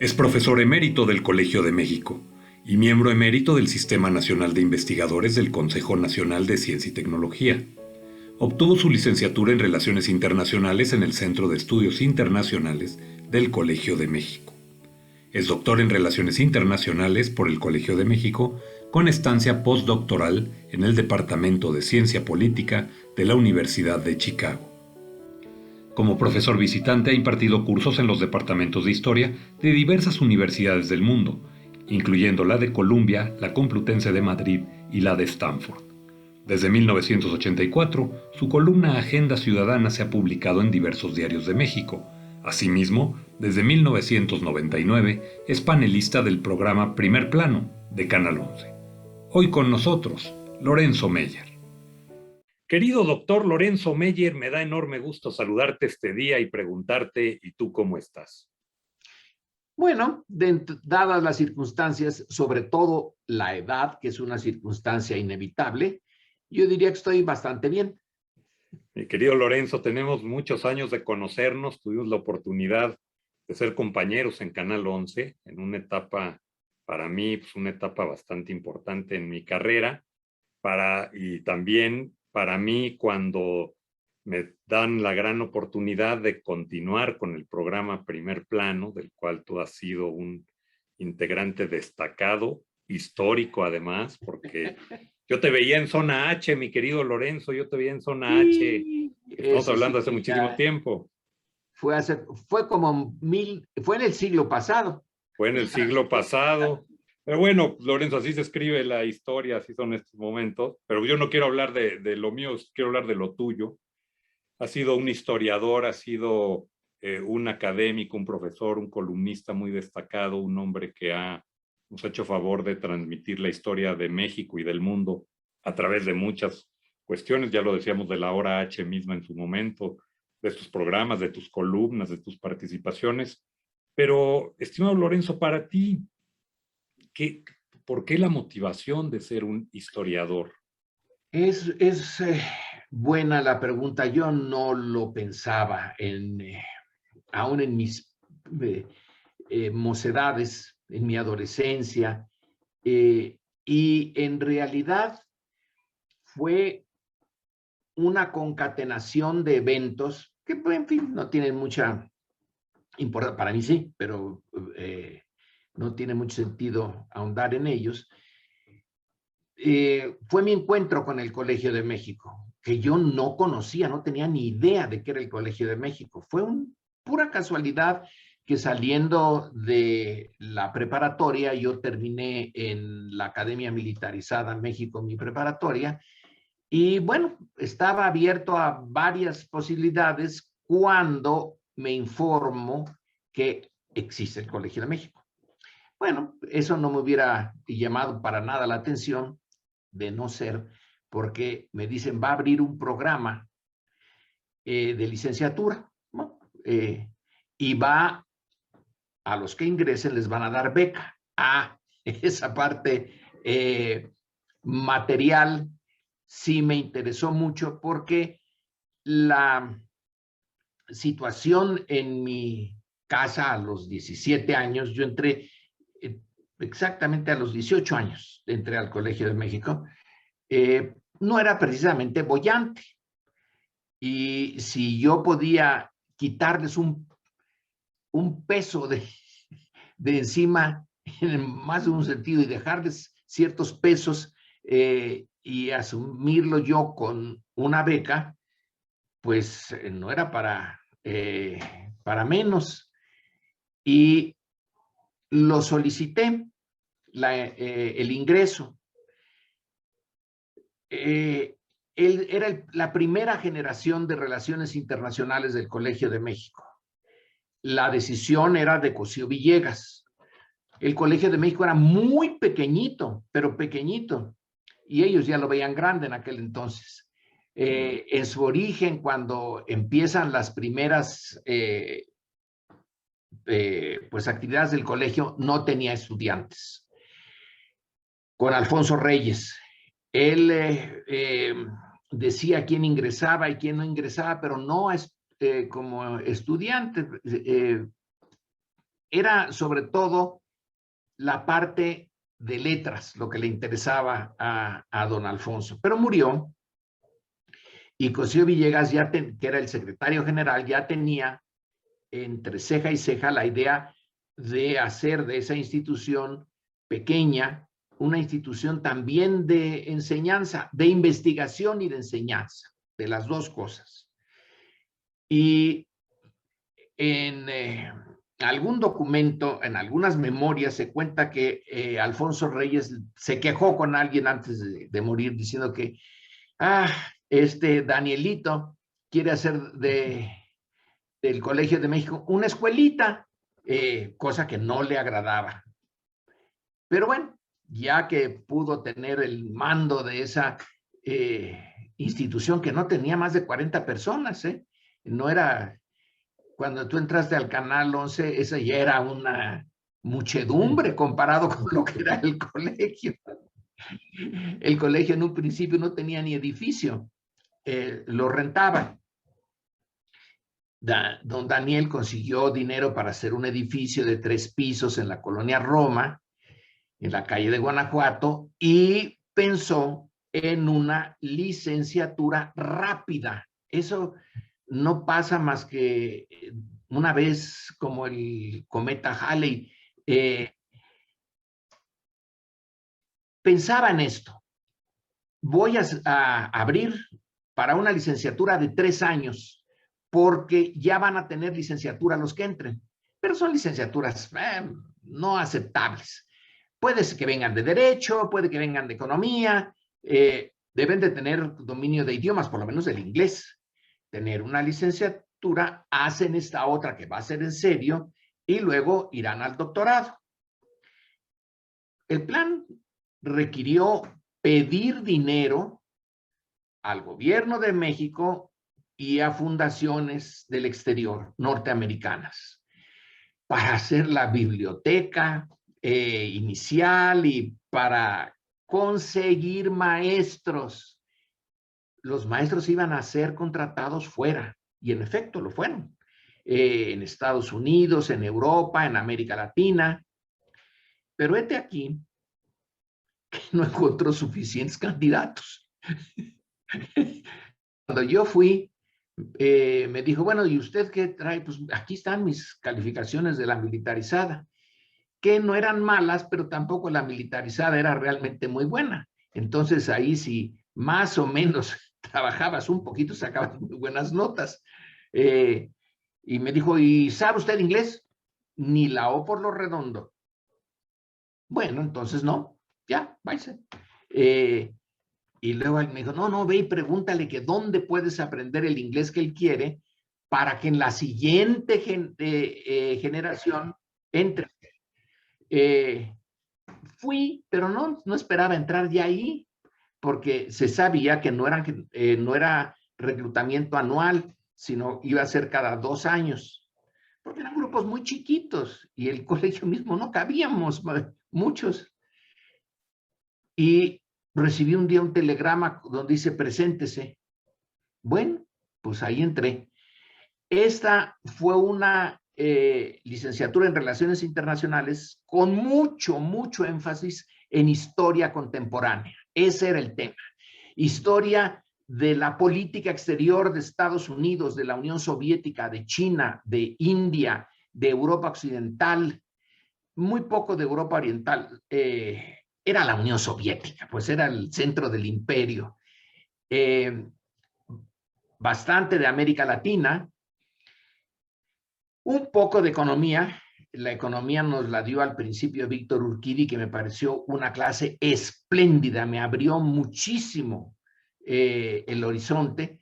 Es profesor emérito del Colegio de México y miembro emérito del Sistema Nacional de Investigadores del Consejo Nacional de Ciencia y Tecnología. Obtuvo su licenciatura en Relaciones Internacionales en el Centro de Estudios Internacionales del Colegio de México. Es doctor en Relaciones Internacionales por el Colegio de México, con estancia postdoctoral en el Departamento de Ciencia Política de la Universidad de Chicago. Como profesor visitante ha impartido cursos en los departamentos de historia de diversas universidades del mundo, incluyendo la de Columbia, la Complutense de Madrid y la de Stanford. Desde 1984, su columna Agenda Ciudadana se ha publicado en diversos diarios de México. Asimismo, desde 1999 es panelista del programa Primer Plano de Canal 11. Hoy con nosotros, Lorenzo Meyer. Querido doctor Lorenzo Meyer, me da enorme gusto saludarte este día y preguntarte, ¿y tú cómo estás? Bueno, dadas las circunstancias, sobre todo la edad, que es una circunstancia inevitable, yo diría que estoy bastante bien. Mi querido Lorenzo, tenemos muchos años de conocernos, tuvimos la oportunidad de ser compañeros en Canal 11, en una etapa, para mí, pues una etapa bastante importante en mi carrera, y también para mí cuando me dan la gran oportunidad de continuar con el programa Primer Plano, del cual tú has sido un integrante destacado, histórico además, porque yo te veía en Zona H, mi querido Lorenzo, yo te veía en Zona H, estamos Eso hablando sí, hace muchísimo tiempo. fue en el siglo pasado. Fue en el siglo pasado. Pero bueno, Lorenzo, así se escribe la historia, así son estos momentos. Pero yo no quiero hablar de lo mío, quiero hablar de lo tuyo. Has sido un historiador, has sido un académico, un profesor, un columnista muy destacado, un hombre que nos ha hecho favor de transmitir la historia de México y del mundo a través de muchas cuestiones. Ya lo decíamos de la hora H misma en su momento, de tus programas, de tus columnas, de tus participaciones. Pero, estimado Lorenzo, para ti, ¿por qué la motivación de ser un historiador? Es buena la pregunta. Yo no lo pensaba aún en mis mocedades, en mi adolescencia. Y en realidad fue una concatenación de eventos que, en fin, no tienen mucha importancia. Para mí sí, pero no tiene mucho sentido ahondar en ellos. Fue mi encuentro con el Colegio de México, que yo no conocía, no tenía ni idea de qué era el Colegio de México. Fue pura casualidad que saliendo de la preparatoria, yo terminé en la Academia Militarizada México, mi preparatoria, y bueno, estaba abierto a varias posibilidades cuando me informo que existe el Colegio de México. Bueno, eso no me hubiera llamado para nada la atención, de no ser porque me dicen va a abrir un programa de licenciatura, ¿no? Y a los que ingresen les van a dar beca. Esa parte material sí me interesó mucho porque la situación en mi casa a los 17 años, yo entré exactamente a los 18 años, entré al Colegio de México, no era precisamente boyante. Y si yo podía quitarles un peso de encima, en más de un sentido, y dejarles ciertos pesos y asumirlo yo con una beca, pues no era para menos. Y lo solicité, el ingreso. Él era la primera generación de relaciones internacionales del Colegio de México. La decisión era de Cosío Villegas. El Colegio de México era muy pequeñito, pero pequeñito, y ellos ya lo veían grande en aquel entonces. En su origen, cuando empiezan las primeras pues actividades del colegio, no tenía estudiantes. Con Alfonso Reyes, él decía quién ingresaba y quién no ingresaba, pero no como estudiante. era sobre todo la parte de letras lo que le interesaba a don Alfonso, pero murió y Cosío Villegas, que era el secretario general, ya tenía entre ceja y ceja la idea de hacer de esa institución pequeña una institución también de enseñanza, de investigación y de enseñanza, de las dos cosas. Y en algún documento, en algunas memorias, se cuenta que Alfonso Reyes se quejó con alguien antes de morir diciendo que Danielito quiere hacer del Colegio de México una escuelita, cosa que no le agradaba. Pero bueno, ya que pudo tener el mando de esa institución que no tenía más de 40 personas, no era, cuando tú entraste al Canal 11, esa ya era una muchedumbre comparado con lo que era el colegio. El colegio en un principio no tenía ni edificio, lo rentaba. Don Daniel consiguió dinero para hacer un edificio de 3 pisos en la colonia Roma, en la calle de Guanajuato, y pensó en una licenciatura rápida. Eso no pasa más que una vez como el cometa Halley. Pensaba en esto. Voy a abrir para una licenciatura de 3 años, porque ya van a tener licenciatura los que entren, pero son licenciaturas no aceptables. Puede ser que vengan de Derecho, puede que vengan de Economía, deben de tener dominio de idiomas, por lo menos del inglés. Tener una licenciatura, hacen esta otra que va a ser en serio, y luego irán al doctorado. El plan requirió pedir dinero al gobierno de México y a fundaciones del exterior norteamericanas para hacer la biblioteca inicial y para conseguir maestros. Los maestros iban a ser contratados fuera, y en efecto lo fueron, en Estados Unidos, en Europa, en América Latina. Pero hete aquí que no encontró suficientes candidatos. Cuando yo fui, me dijo, bueno, ¿y usted qué trae? Pues aquí están mis calificaciones de la militarizada, que no eran malas, pero tampoco la militarizada era realmente muy buena. Entonces ahí sí, más o menos trabajabas un poquito, sacabas muy buenas notas. Y me dijo, ¿y sabe usted inglés? Ni la O por lo redondo. Bueno, entonces no, ya, váyase. Y luego él me dijo, no, ve y pregúntale que dónde puedes aprender el inglés que él quiere para que en la siguiente generación entre. Fui, pero no esperaba entrar ya ahí, porque se sabía que no era reclutamiento anual, sino iba a ser cada 2 años, porque eran grupos muy chiquitos y el colegio mismo no cabíamos muchos. Y recibí un día un telegrama donde dice, preséntese. Bueno, pues ahí entré. Esta fue una licenciatura en Relaciones Internacionales con mucho énfasis en historia contemporánea. Ese era el tema. Historia de la política exterior de Estados Unidos, de la Unión Soviética, de China, de India, de Europa Occidental, muy poco de Europa Oriental. Era la Unión Soviética, pues era el centro del imperio. Bastante de América Latina, un poco de economía. La economía nos la dio al principio Víctor Urquidi, que me pareció una clase espléndida, me abrió muchísimo el horizonte.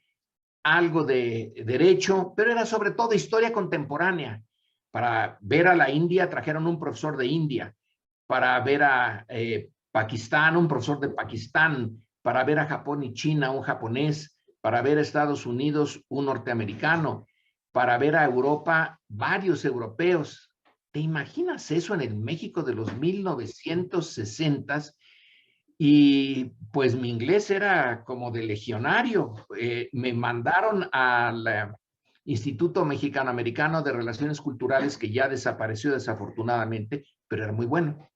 Algo de derecho, pero era sobre todo historia contemporánea. Para ver a la India trajeron un profesor de India, para ver a Pakistán, un profesor de Pakistán, para ver a Japón y China, un japonés, para ver a Estados Unidos, un norteamericano, para ver a Europa, varios europeos. ¿Te imaginas eso en el México de los 1960s? Y pues mi inglés era como de legionario. Me mandaron al Instituto Mexicano-Americano de Relaciones Culturales, que ya desapareció desafortunadamente, pero era muy bueno.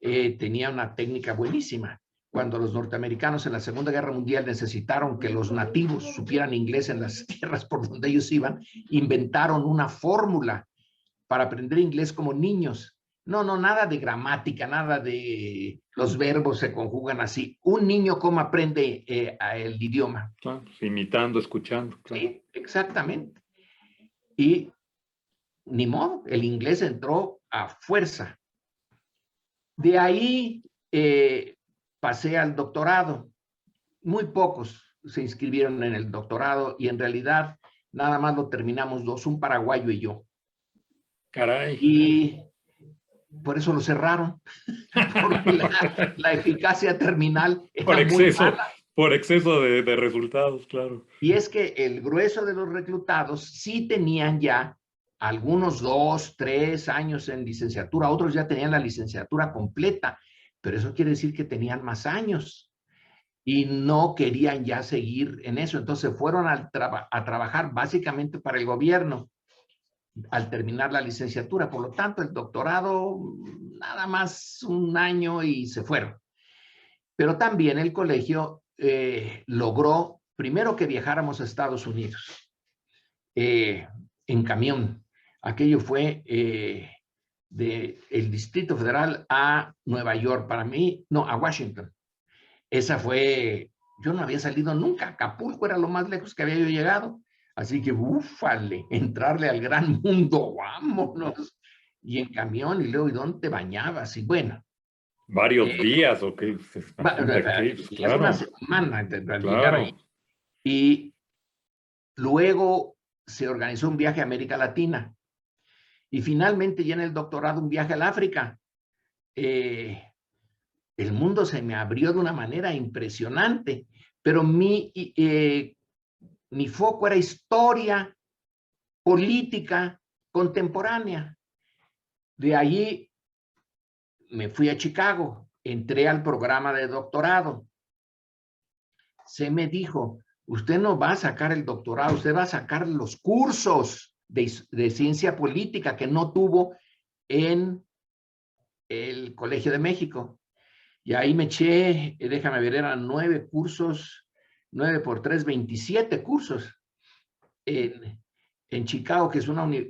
Tenía una técnica buenísima. Cuando los norteamericanos en la Segunda Guerra Mundial necesitaron que los nativos supieran inglés en las tierras por donde ellos iban, inventaron una fórmula para aprender inglés como niños. No, nada de gramática, nada de los verbos se conjugan así. Un niño, ¿cómo aprende el idioma? Claro, imitando, escuchando. Claro. Sí, exactamente. Y ni modo, el inglés entró a fuerza. De ahí pasé al doctorado. Muy pocos se inscribieron en el doctorado y en realidad nada más lo terminamos dos, un paraguayo y yo. Caray. Y por eso lo cerraron, porque la eficacia terminal era muy mala. Por exceso de resultados, claro. Y es que el grueso de los reclutados sí tenían ya algunos 2, 3 años en licenciatura, otros ya tenían la licenciatura completa, pero eso quiere decir que tenían más años y no querían ya seguir en eso. Entonces fueron a trabajar básicamente para el gobierno al terminar la licenciatura. Por lo tanto, el doctorado, nada más un año y se fueron. Pero también el colegio logró, primero, que viajáramos a Estados Unidos en camión. Aquello fue del Distrito Federal a Nueva York, para mí, no, a Washington. Esa fue, yo no había salido nunca, Acapulco era lo más lejos que había yo llegado. Así que, úfale, entrarle al gran mundo, vámonos. Y en camión, y luego, ¿y dónde te bañabas? Y bueno. ¿Varios días o qué? Claro. Una semana para llegar ahí. Y luego se organizó un viaje a América Latina. Y finalmente, ya en el doctorado, un viaje al África. El mundo se me abrió de una manera impresionante, pero mi foco era historia, política, contemporánea. De allí me fui a Chicago, entré al programa de doctorado. Se me dijo, usted no va a sacar el doctorado, usted va a sacar los cursos de ciencia política que no tuvo en el Colegio de México. Y ahí me eché, déjame ver, eran 9 cursos, 9 por 3, 27 cursos en Chicago, que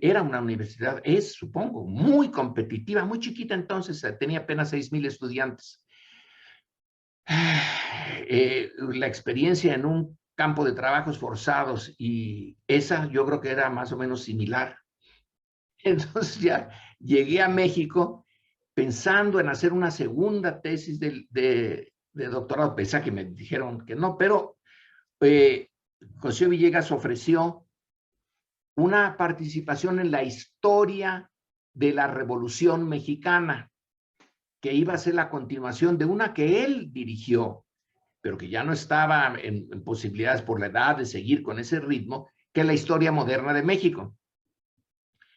era una universidad, supongo, muy competitiva, muy chiquita entonces, tenía apenas 6,000 estudiantes. La experiencia en un campo de trabajos forzados y esa yo creo que era más o menos similar. Entonces ya llegué a México pensando en hacer una segunda tesis de doctorado, pese a que me dijeron que no, pero José Villegas ofreció una participación en la historia de la Revolución Mexicana, que iba a ser la continuación de una que él dirigió, pero que ya no estaba en posibilidades por la edad de seguir con ese ritmo, que es la historia moderna de México.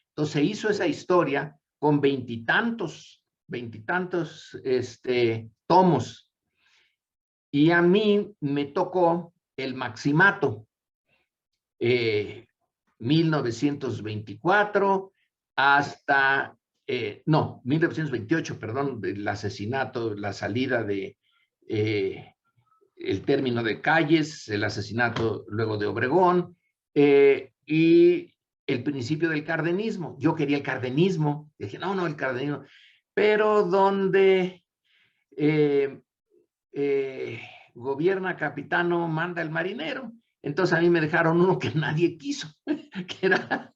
Entonces se hizo esa historia con veintitantos tomos. Y a mí me tocó el Maximato, 1924 hasta, 1928, perdón, el asesinato, la salida de, el término de Calles, el asesinato luego de Obregón, y el principio del cardenismo. Yo quería el cardenismo, dije, no, el cardenismo, pero donde gobierna capitano, manda el marinero. Entonces a mí me dejaron uno que nadie quiso, que era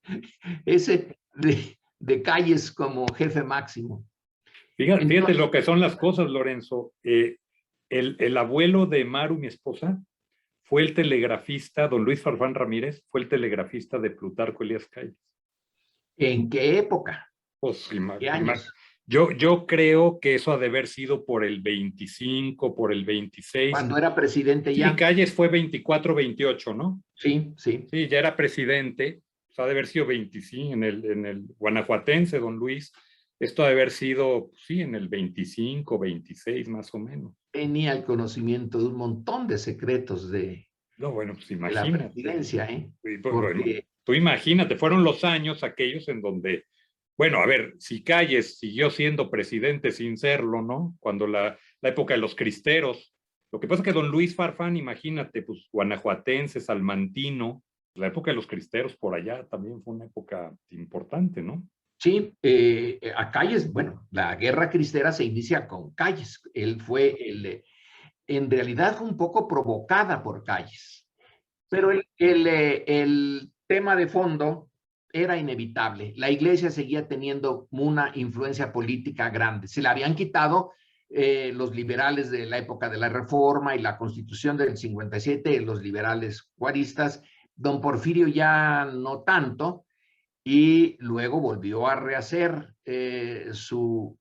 ese de Calles como jefe máximo. Fíjate lo que son las cosas, Lorenzo. El abuelo de Maru, mi esposa, fue el telegrafista, don Luis Farfán Ramírez, fue el telegrafista de Plutarco Elías Calles. ¿En qué época? Pues, ¿qué años? Yo creo que eso ha de haber sido por el 25, por el 26. Cuando era presidente ya. Sí, Calles fue 24, 28, ¿no? Sí. Sí, ya era presidente. O sea, ha de haber sido 25 en el guanajuatense, don Luis. Esto ha de haber sido, sí, en el 25, 26 más o menos. Tenía el conocimiento de un montón de secretos de No, bueno, pues de la imagínate. presidencia, ¿eh? Y, pues, bueno, Porque tú imagínate, fueron los años aquellos en donde, bueno, a ver, si Calles siguió siendo presidente sin serlo, ¿no? Cuando la época de los cristeros. Lo que pasa es que don Luis Farfán, imagínate, pues guanajuatense, salmantino, la época de los cristeros por allá también fue una época importante, ¿no? sí, a Calles, bueno, la guerra cristera se inicia con Calles. Él fue en realidad fue un poco provocada por Calles, pero el tema de fondo era inevitable. La iglesia seguía teniendo una influencia política grande. Se la habían quitado los liberales de la época de la Reforma y la Constitución del 57, los liberales juaristas. Don Porfirio ya no tanto, y luego volvió a rehacer su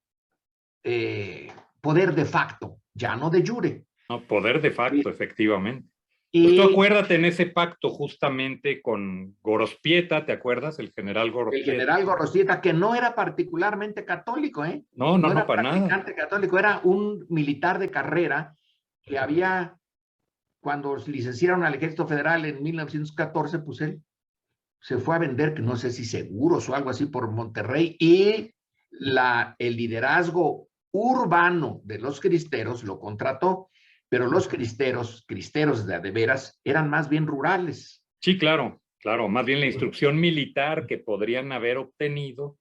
poder de facto, ya no de jure. No, poder de facto, efectivamente. Pues tú Y acuérdate en ese pacto justamente con Gorospieta, ¿te acuerdas? El general el Gorospieta. general Gorostieta, que no era particularmente católico, ¿eh? No, no, No no, era para nada. practicante católico, era un militar de carrera que había, cuando licenciaron al Ejército Federal en 1914, pues él se fue a vender, que no sé si seguros o algo así, por Monterrey, y el liderazgo urbano de los cristeros lo contrató, pero los cristeros de veras, eran más bien rurales. Sí, claro, claro. Más bien la instrucción militar que podrían haber obtenido,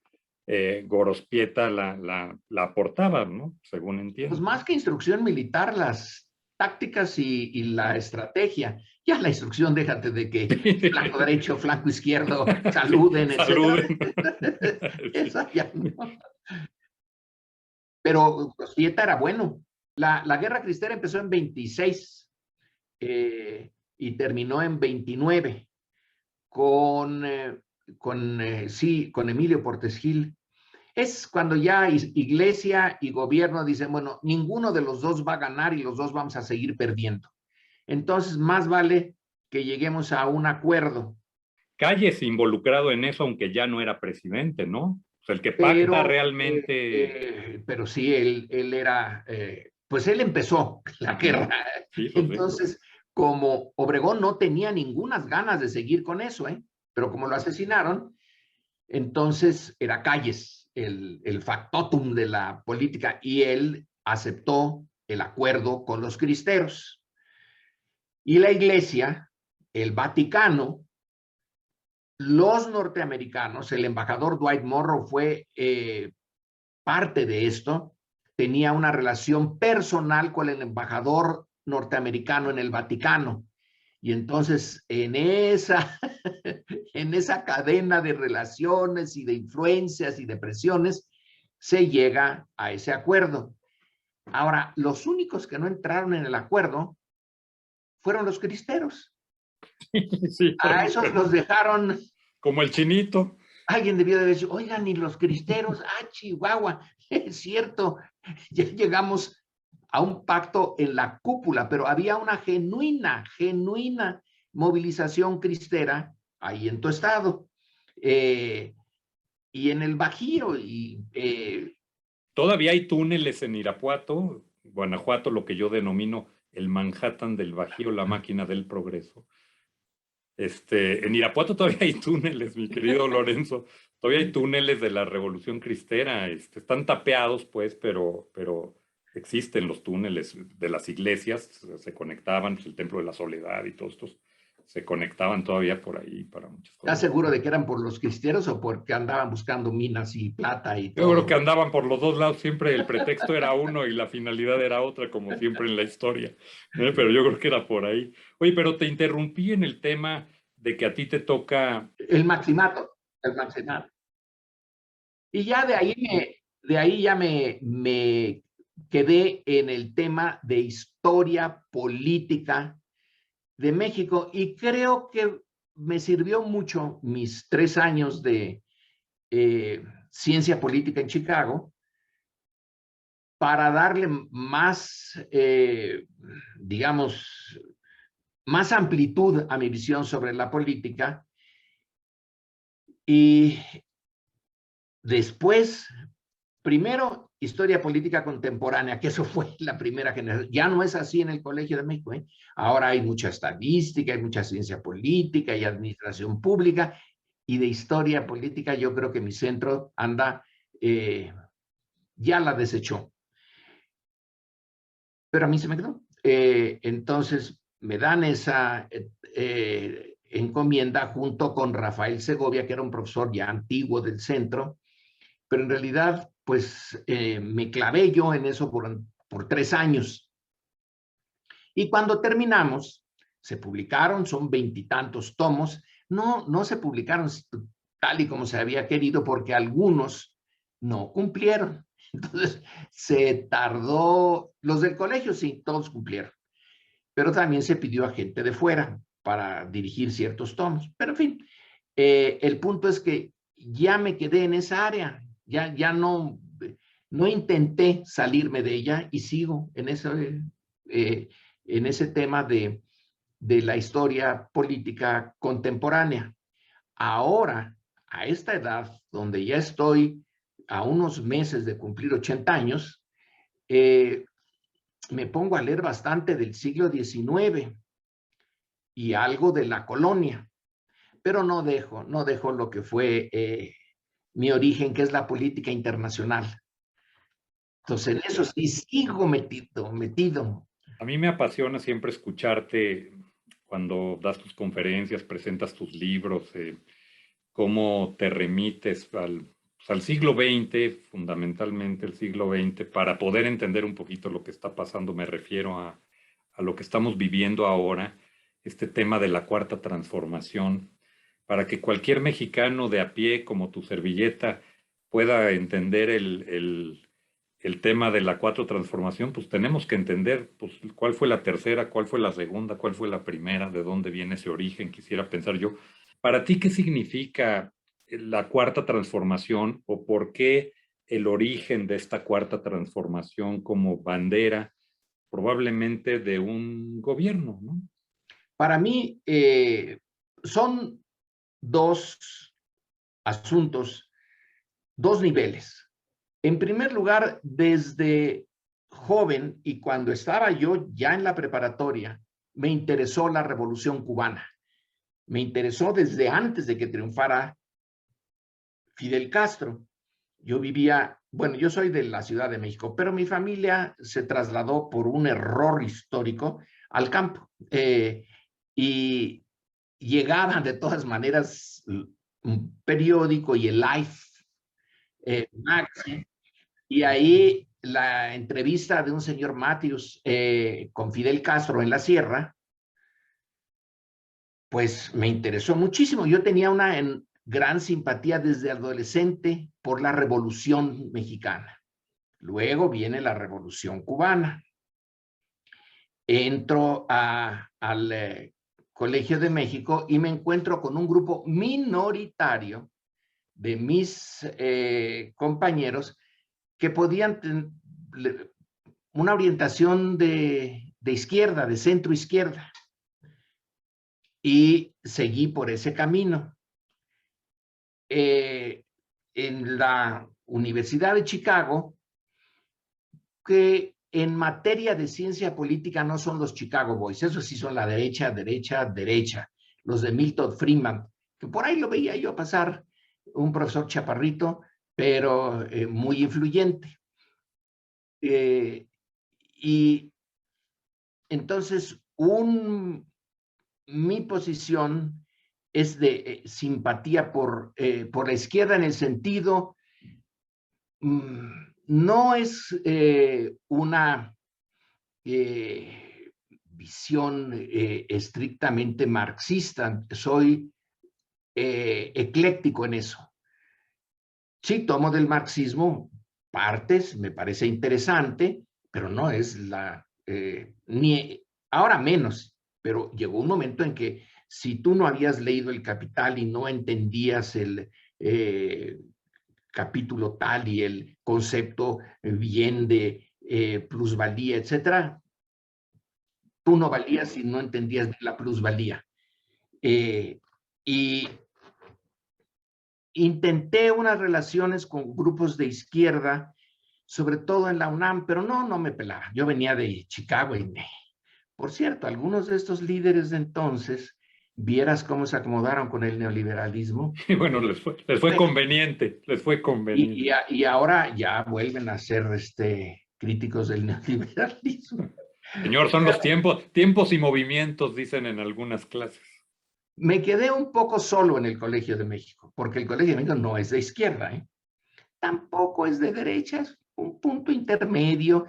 Gorospieta la aportaba, ¿no? Según entiendo. Pues más que instrucción militar, las tácticas y la estrategia. Ya la instrucción, déjate de que flanco derecho, flanco izquierdo, saluden, Sí, saluden. etcétera. Esa ya no. Pero Gorostieta era bueno. La guerra cristera empezó en 26 y terminó en 29 con, sí, con Emilio Portes Gil. Es cuando ya iglesia y gobierno dicen, bueno, ninguno de los dos va a ganar y los dos vamos a seguir perdiendo. Entonces, más vale que lleguemos a un acuerdo. Calles involucrado en eso, aunque ya no era presidente, ¿no? O sea, el que pacta Pero, realmente. pero sí, él era, pues él empezó la guerra. Sí, eso sí. Entonces, como Obregón no tenía ninguna ganas de seguir con eso, pero como lo asesinaron, entonces era Calles el factotum de la política, y él aceptó el acuerdo con los cristeros. Y la iglesia, el Vaticano, los norteamericanos, el embajador Dwight Morrow fue parte de esto, tenía una relación personal con el embajador norteamericano en el Vaticano. Y entonces en esa cadena de relaciones y de influencias y de presiones se llega a ese acuerdo. Ahora, los únicos que no entraron en el acuerdo fueron los cristeros. Sí, A esos los dejaron. como el chinito. Alguien debió de decir, oigan, y los cristeros, Chihuahua, es cierto, ya llegamos a un pacto en la cúpula, pero había una genuina movilización cristera ahí en tu estado, y en el Bajío. Todavía hay túneles en Irapuato, Guanajuato, lo que yo denomino el Manhattan del Bajío, la máquina del progreso. En Irapuato todavía hay túneles, mi querido Lorenzo. Todavía hay túneles de la Revolución Cristera. Están tapeados, pues, pero existen los túneles de las iglesias. Se conectaban, pues, el Templo de la Soledad y todos estos se conectaban todavía por ahí para muchas cosas. ¿Estás seguro de que eran por los cristeros o porque andaban buscando minas y plata y todo? Yo creo que andaban por los dos lados. Siempre el pretexto era uno y la finalidad era otra, como siempre en la historia. Pero yo creo que era por ahí. Oye, pero te interrumpí en el tema de que a ti te toca... El maximato. Y ya de ahí ya me quedé en el tema de historia política de México, y creo que me sirvió mucho mis 3 años de ciencia política en Chicago para darle más, digamos, más amplitud a mi visión sobre la política. Y después primero, historia política contemporánea, que eso fue la primera generación. Ya no es así en el Colegio de México, ¿eh? Ahora hay mucha estadística, hay mucha ciencia política y administración pública, y de historia política yo creo que mi centro anda, ya la desechó. Pero a mí se me quedó. Entonces me dan esa encomienda junto con Rafael Segovia, que era un profesor ya antiguo del centro, pero en realidad pues me clavé yo en eso por 3 años. Y cuando terminamos, se publicaron, son 20 y tantos tomos, no se publicaron tal y como se había querido porque algunos no cumplieron. Entonces, se tardó, los del colegio sí, todos cumplieron, pero también se pidió a gente de fuera para dirigir ciertos tomos. Pero en fin, el punto es que ya me quedé en esa área, ya no intenté salirme de ella y sigo en ese tema de la historia política contemporánea. Ahora, a esta edad, donde ya estoy a unos meses de cumplir 80 años, me pongo a leer bastante del siglo XIX y algo de la colonia, pero no dejo lo que fue mi origen, que es la política internacional. Entonces, en eso sí sigo metido. A mí me apasiona siempre escucharte cuando das tus conferencias, presentas tus libros, cómo te remites al siglo XX, fundamentalmente el siglo XX, para poder entender un poquito lo que está pasando. Me refiero a lo que estamos viviendo ahora, este tema de la cuarta transformación, para que cualquier mexicano de a pie, como tu servilleta, pueda entender el tema de la cuarta transformación. Pues tenemos que entender pues, cuál fue la tercera, cuál fue la segunda, cuál fue la primera, de dónde viene ese origen, quisiera pensar yo. Para ti, ¿qué significa la cuarta transformación o por qué el origen de esta cuarta transformación como bandera probablemente de un gobierno, ¿no? Para mí son 2 asuntos, 2 niveles. En primer lugar, desde joven y cuando estaba yo ya en la preparatoria, me interesó la Revolución Cubana. Me interesó desde antes de que triunfara Fidel Castro. Yo vivía, bueno, yo soy de la Ciudad de México, pero mi familia se trasladó por un error histórico al campo. Y llegaban de todas maneras un periódico y el Life Magazine, y ahí la entrevista de un señor Matthews con Fidel Castro en la sierra, pues me interesó muchísimo. Yo tenía una gran simpatía desde adolescente por la Revolución Mexicana. Luego viene la Revolución Cubana. Entro al Colegio de México y me encuentro con un grupo minoritario de mis compañeros que podían tener una orientación de izquierda, de centro izquierda. Y seguí por ese camino. En la Universidad de Chicago, que en materia de ciencia política no son los Chicago Boys, esos sí son la derecha, derecha, derecha, los de Milton Friedman, que por ahí lo veía yo pasar, un profesor chaparrito, pero muy influyente. Y entonces mi posición es de simpatía por la izquierda en el sentido, no es una visión estrictamente marxista, soy ecléctico en eso. Sí, tomo del marxismo partes, me parece interesante, pero no es ni ahora menos, pero llegó un momento en que si tú no habías leído El Capital y no entendías el capítulo tal y el concepto bien de plusvalía, etcétera, tú no valías si no entendías la plusvalía. Y intenté unas relaciones con grupos de izquierda sobre todo en la UNAM, pero no me pelaba. Yo venía de Chicago y por cierto, algunos de estos líderes de entonces, vieras cómo se acomodaron con el neoliberalismo. Y bueno, les fue conveniente, les fue conveniente. Y ahora ya vuelven a ser críticos del neoliberalismo. Señor, son los tiempos y movimientos, dicen en algunas clases. Me quedé un poco solo en el Colegio de México, porque el Colegio de México no es de izquierda, ¿eh? Tampoco es de derecha, es un punto intermedio,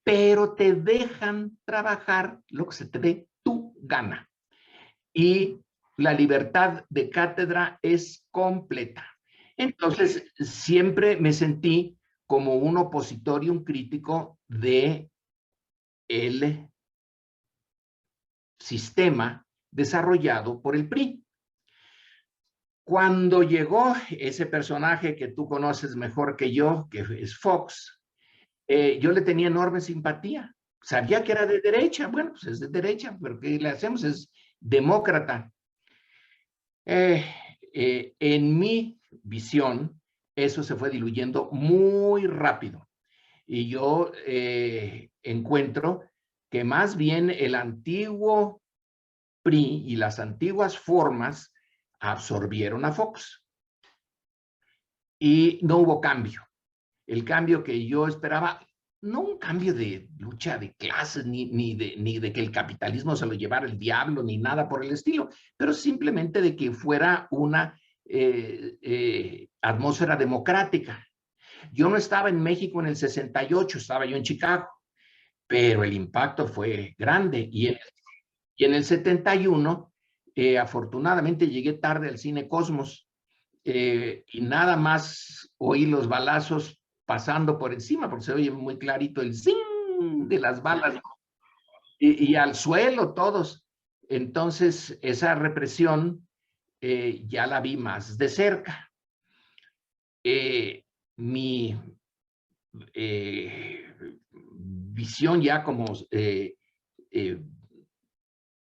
pero te dejan trabajar lo que se te dé tu gana. Y la libertad de cátedra es completa. Entonces, siempre me sentí como un opositor y un crítico de el sistema desarrollado por el PRI. Cuando llegó ese personaje que tú conoces mejor que yo, que es Fox, yo le tenía enorme simpatía. Sabía que era de derecha. Bueno, pues es de derecha, pero ¿qué le hacemos? Es demócrata. En mi visión, eso se fue diluyendo muy rápido. Y yo encuentro que más bien el antiguo PRI y las antiguas formas absorbieron a Fox. Y no hubo cambio. El cambio que yo esperaba, no un cambio de lucha de clases, ni de que el capitalismo se lo llevara el diablo, ni nada por el estilo, pero simplemente de que fuera una atmósfera democrática. Yo no estaba en México en el 68, estaba yo en Chicago, pero el impacto fue grande. Y en el 71, afortunadamente llegué tarde al Cine Cosmos, y nada más oí los balazos pasando por encima, porque se oye muy clarito el zing de las balas, y al suelo todos. Entonces, esa represión ya la vi más de cerca. Mi visión ya como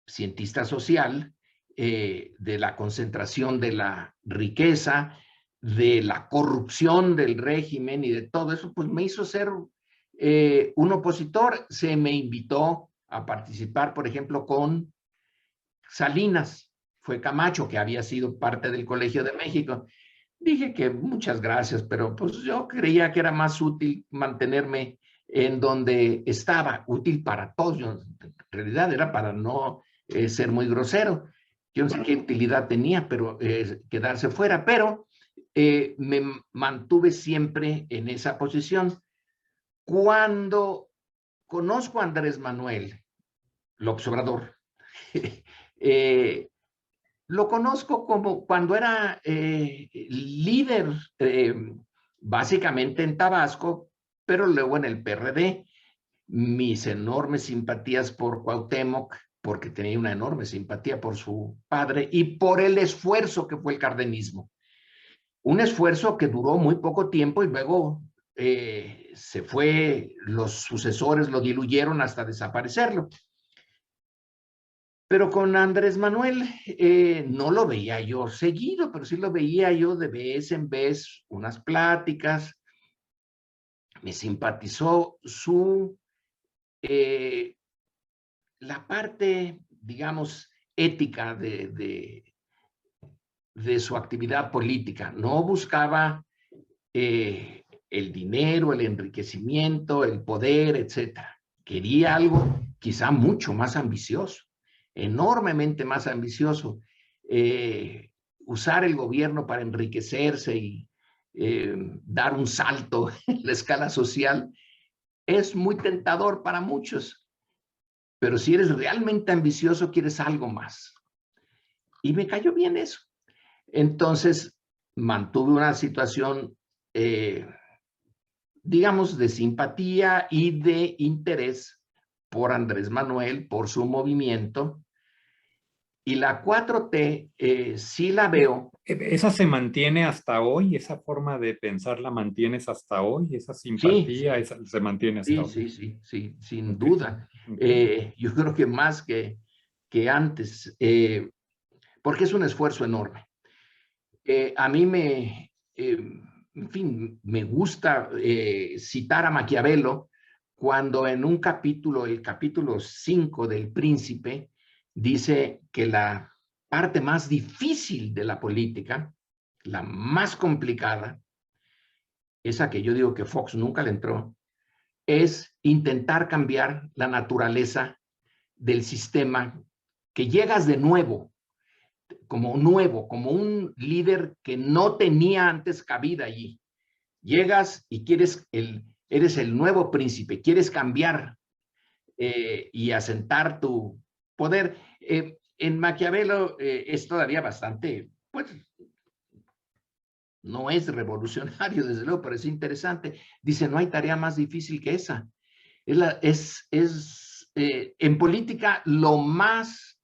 cientista social, de la concentración de la riqueza, de la corrupción del régimen y de todo eso, pues me hizo ser un opositor. Se me invitó a participar, por ejemplo, con Salinas. Fue Camacho, que había sido parte del Colegio de México. Dije que muchas gracias, pero pues yo creía que era más útil mantenerme en donde estaba, útil para todos. Yo, en realidad era para no ser muy grosero. Yo no sé qué utilidad tenía, pero quedarse fuera, pero me mantuve siempre en esa posición. Cuando conozco a Andrés Manuel López Obrador, lo conozco como cuando era líder, básicamente en Tabasco, pero luego en el PRD. Mis enormes simpatías por Cuauhtémoc, porque tenía una enorme simpatía por su padre y por el esfuerzo que fue el cardenismo. Un esfuerzo que duró muy poco tiempo y luego se fue, los sucesores lo diluyeron hasta desaparecerlo. Pero con Andrés Manuel no lo veía yo seguido, pero sí lo veía yo de vez en vez, unas pláticas. Me simpatizó la parte, digamos, ética de su actividad política. No buscaba el dinero, el enriquecimiento, el poder, etcétera. Quería algo quizá mucho más ambicioso, enormemente más ambicioso. Usar el gobierno para enriquecerse y dar un salto en la escala social es muy tentador para muchos, pero si eres realmente ambicioso, quieres algo más. Y me cayó bien eso. Entonces, mantuve una situación, digamos, de simpatía y de interés por Andrés Manuel, por su movimiento. Y la 4T sí la veo. ¿Esa se mantiene hasta hoy? ¿Esa forma de pensar la mantienes hasta hoy? ¿Esa simpatía Sí, esa se mantiene hasta hoy? sí, sin Okay. duda. Okay. Yo creo que más que antes, porque es un esfuerzo enorme. A mí en fin, me gusta citar a Maquiavelo cuando en un capítulo, el capítulo 5 del Príncipe, dice que la parte más difícil de la política, la más complicada, esa que yo digo que Fox nunca le entró, es intentar cambiar la naturaleza del sistema, que llegas de nuevo, como un líder que no tenía antes cabida allí. Llegas y eres el nuevo príncipe, quieres cambiar y asentar tu poder. En Maquiavelo es todavía bastante, pues, no es revolucionario, desde luego, pero es interesante. Dice, no hay tarea más difícil que esa. En política lo más,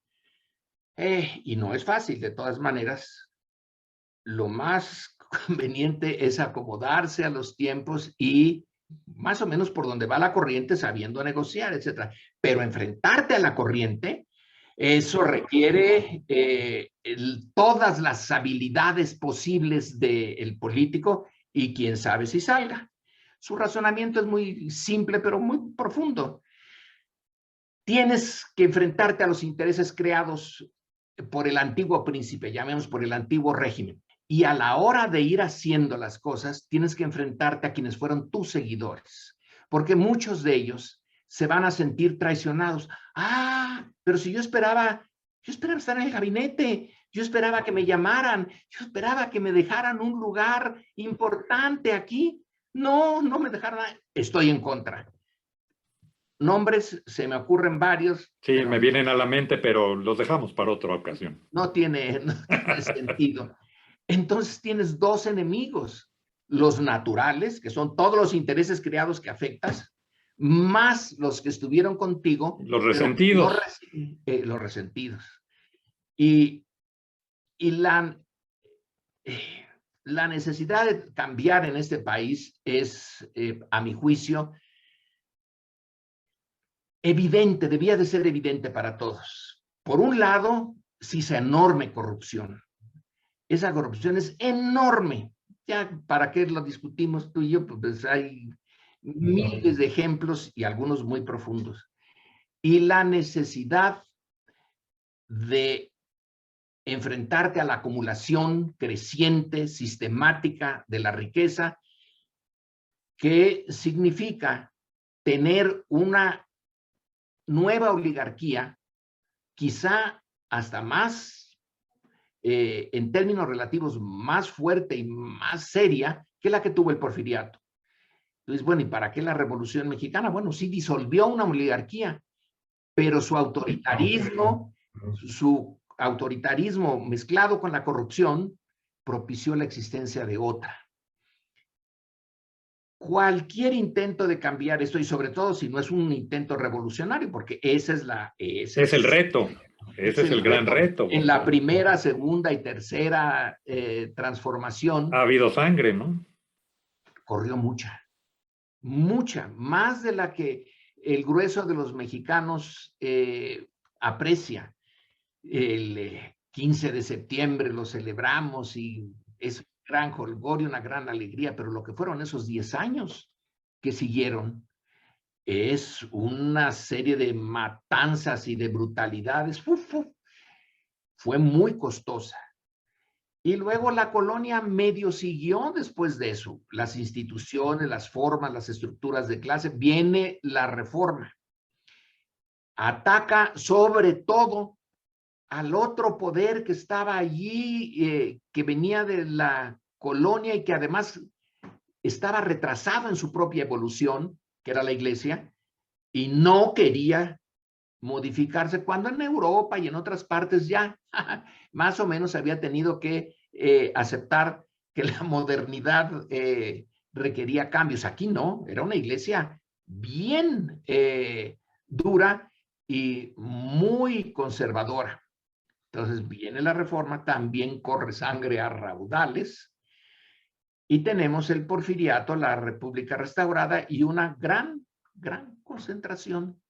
y no es fácil de todas maneras, lo más conveniente es acomodarse a los tiempos y más o menos por donde va la corriente, sabiendo negociar, etcétera. Pero enfrentarte a la corriente, eso requiere todas las habilidades posibles del político y quién sabe si salga. Su razonamiento es muy simple, pero muy profundo. Tienes que enfrentarte a los intereses creados por el antiguo príncipe, llamemos por el antiguo régimen. Y a la hora de ir haciendo las cosas, tienes que enfrentarte a quienes fueron tus seguidores, porque muchos de ellos se van a sentir traicionados. Ah, pero si yo esperaba estar en el gabinete, yo esperaba que me llamaran, yo esperaba que me dejaran un lugar importante aquí. No, no me dejaron, estoy en contra. Nombres, se me ocurren varios. Sí, me vienen a la mente, pero los dejamos para otra ocasión. No tiene sentido. Entonces tienes dos enemigos, los naturales, que son todos los intereses creados que afectas, más los que estuvieron contigo. Los resentidos. Los resentidos. Y la necesidad de cambiar en este país es, a mi juicio, evidente, debía de ser evidente para todos. Por un lado, sí, esa enorme corrupción. Esa corrupción es enorme. Ya, ¿para qué lo discutimos tú y yo? Pues hay miles de ejemplos y algunos muy profundos. Y la necesidad de enfrentarte a la acumulación creciente, sistemática de la riqueza, que significa tener una nueva oligarquía, quizá hasta más, en términos relativos, más fuerte y más seria que la que tuvo el porfiriato. Entonces, bueno, ¿y para qué la Revolución Mexicana? Bueno, sí disolvió una oligarquía, pero su autoritarismo mezclado con la corrupción propició la existencia de otra. Cualquier intento de cambiar esto, y sobre todo si no es un intento revolucionario, porque ese es el reto. Ese es el gran reto. En la primera, segunda y tercera transformación. Ha habido sangre, ¿no? Corrió mucha, más de la que el grueso de los mexicanos aprecia. El 15 de septiembre lo celebramos y es un gran jolgorio, una gran alegría, pero lo que fueron esos 10 años que siguieron es una serie de matanzas y de brutalidades. Fue muy costosa. Y luego la colonia medio siguió después de eso. Las instituciones, las formas, las estructuras de clase. Viene la reforma. Ataca sobre todo al otro poder que estaba allí, que venía de la colonia y que además estaba retrasado en su propia evolución, que era la iglesia, y no quería modificarse, cuando en Europa y en otras partes ya más o menos había tenido que aceptar que la modernidad requería cambios. Aquí no, era una iglesia bien dura y muy conservadora. Entonces viene la reforma, también corre sangre a raudales, y tenemos el porfiriato, la República restaurada y una gran concentración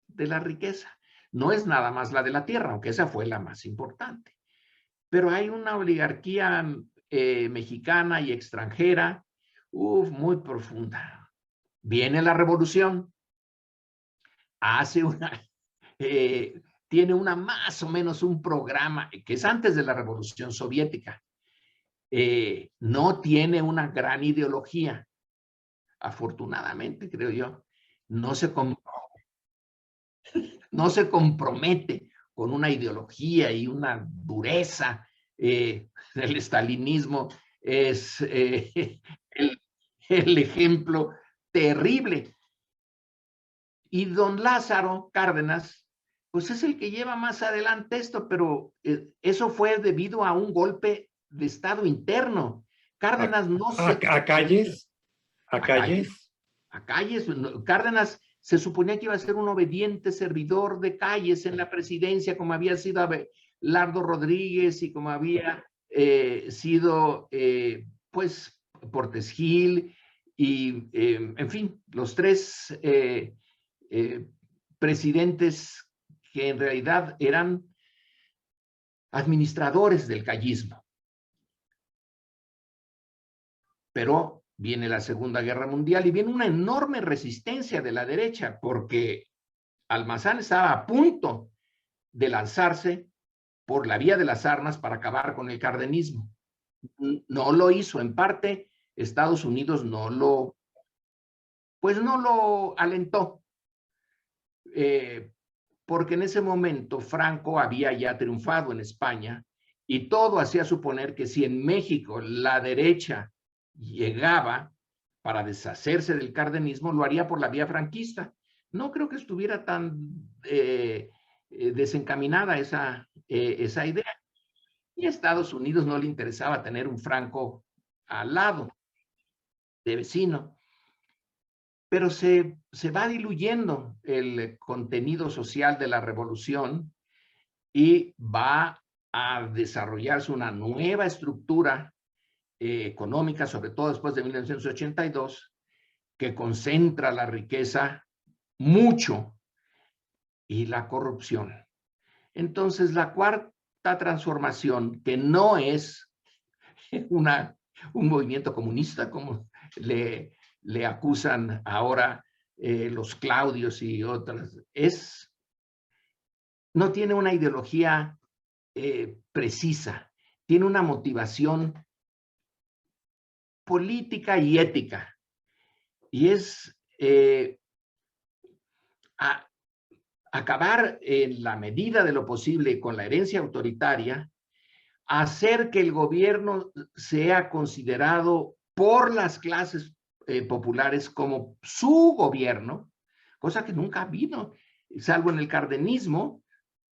de la riqueza. No es nada más la de la tierra, aunque esa fue la más importante. Pero hay una oligarquía mexicana y extranjera muy profunda. Viene la revolución, hace tiene más o menos un programa, que es antes de la revolución soviética. No tiene una gran ideología, afortunadamente, creo yo. No se compromete con una ideología y una dureza. El estalinismo es el ejemplo terrible. Y don Lázaro Cárdenas, pues es el que lleva más adelante esto, pero eso fue debido a un golpe de Estado interno. Cárdenas no se... ¿A Calles? ¿A Calles? A Calles. Cárdenas se suponía que iba a ser un obediente servidor de Calles en la presidencia, como había sido Lardo Rodríguez y como había sido, pues, Portes Gil y, en fin, los tres presidentes que en realidad eran administradores del callismo. Pero viene la Segunda Guerra Mundial y viene una enorme resistencia de la derecha, porque Almazán estaba a punto de lanzarse por la vía de las armas para acabar con el cardenismo. No lo hizo, en parte Estados Unidos no lo alentó, porque en ese momento Franco había ya triunfado en España y todo hacía suponer que si en México la derecha llegaba para deshacerse del cardenismo, lo haría por la vía franquista. No creo que estuviera tan desencaminada esa idea. Y a Estados Unidos no le interesaba tener un Franco al lado, de vecino. Pero se va diluyendo el contenido social de la revolución y va a desarrollarse una nueva estructura económica, sobre todo después de 1982, que concentra la riqueza mucho y la corrupción. Entonces, la cuarta transformación, que no es un movimiento comunista, como le acusan ahora los Claudios y otras, no tiene una ideología precisa, tiene una motivación política y ética, y es acabar en la medida de lo posible con la herencia autoritaria, hacer que el gobierno sea considerado por las clases populares como su gobierno, cosa que nunca ha habido, salvo en el cardenismo.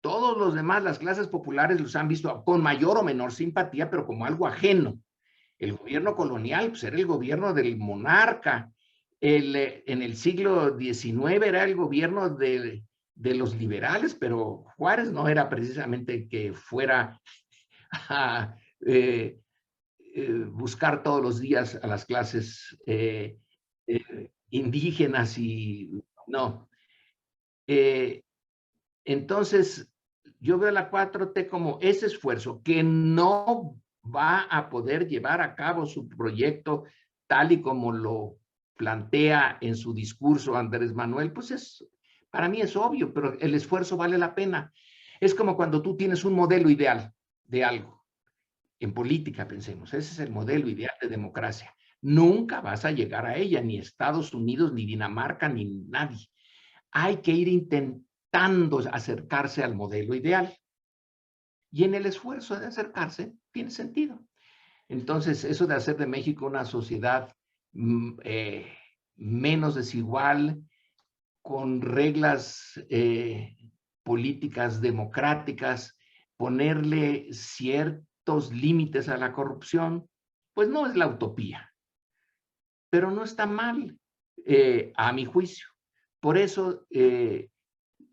Todos los demás, las clases populares, los han visto con mayor o menor simpatía, pero como algo ajeno. El gobierno colonial, pues, era el gobierno del monarca. En el siglo XIX era el gobierno de los liberales, pero Juárez no era precisamente que fuera a buscar todos los días a las clases indígenas y no. Entonces, yo veo la 4T como ese esfuerzo que no va a poder llevar a cabo su proyecto tal y como lo plantea en su discurso Andrés Manuel, pues para mí es obvio, pero el esfuerzo vale la pena. Es como cuando tú tienes un modelo ideal de algo. En política, pensemos, ese es el modelo ideal de democracia. Nunca vas a llegar a ella, ni Estados Unidos, ni Dinamarca, ni nadie. Hay que ir intentando acercarse al modelo ideal. Y en el esfuerzo de acercarse, tiene sentido. Entonces, eso de hacer de México una sociedad menos desigual, con reglas políticas democráticas, ponerle ciertos límites a la corrupción, pues no es la utopía, pero no está mal, a mi juicio. Por eso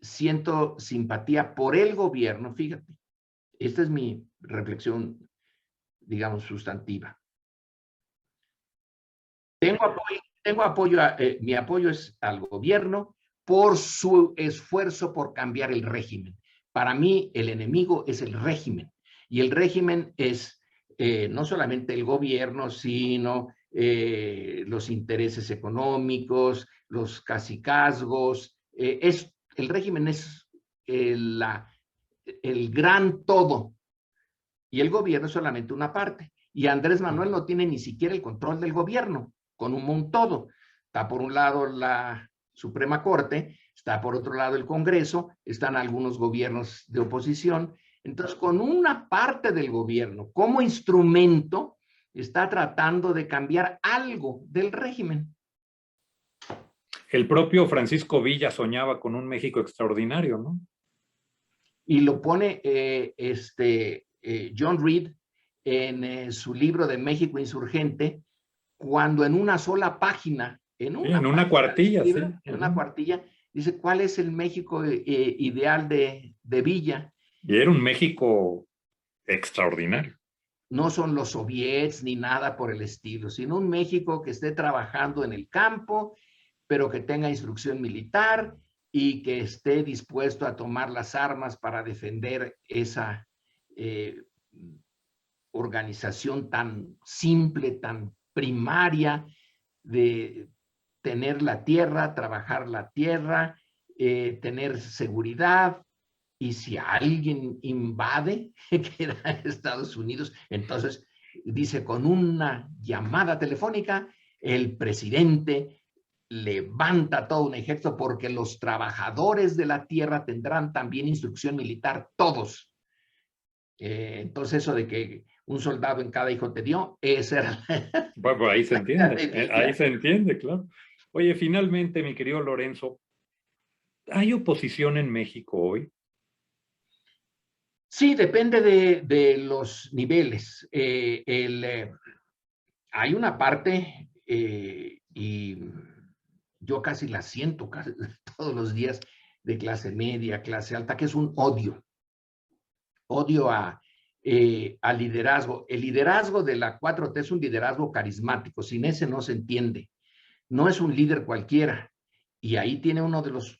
siento simpatía por el gobierno, fíjate, esta es mi reflexión, digamos, sustantiva. Tengo apoyo, mi apoyo es al gobierno por su esfuerzo por cambiar el régimen. Para mí, el enemigo es el régimen, y el régimen es no solamente el gobierno, sino los intereses económicos, los cacicazgos. El régimen es el gran todo y el gobierno es solamente una parte. Y Andrés Manuel no tiene ni siquiera el control del gobierno, con un todo. Está por un lado la Suprema Corte, está por otro lado el Congreso, están algunos gobiernos de oposición. Entonces, con una parte del gobierno como instrumento, está tratando de cambiar algo del régimen. El propio Francisco Villa soñaba con un México extraordinario, ¿no? Y lo pone John Reed en su libro de México Insurgente, cuando en una sola página, en una cuartilla, libro, sí. En una cuartilla, dice cuál es el México ideal de Villa. Y era un México extraordinario. No son los soviets ni nada por el estilo, sino un México que esté trabajando en el campo, pero que tenga instrucción militar y que esté dispuesto a tomar las armas para defender esa organización tan simple, tan primaria, de tener la tierra, trabajar la tierra, tener seguridad, y si alguien invade, que era Estados Unidos, entonces dice, con una llamada telefónica, el presidente levanta todo un ejército porque los trabajadores de la tierra tendrán también instrucción militar, todos. Entonces eso de que un soldado en cada hijo te dio, ese era... Bueno, ahí se entiende, ahí se entiende, claro. Oye, finalmente, mi querido Lorenzo, ¿hay oposición en México hoy? Sí, depende de los niveles. Hay una parte, y yo casi la siento todos los días, de clase media, clase alta, que es un odio. Odio al liderazgo. El liderazgo de la 4T es un liderazgo carismático. Sin ese no se entiende. No es un líder cualquiera. Y ahí tiene uno de los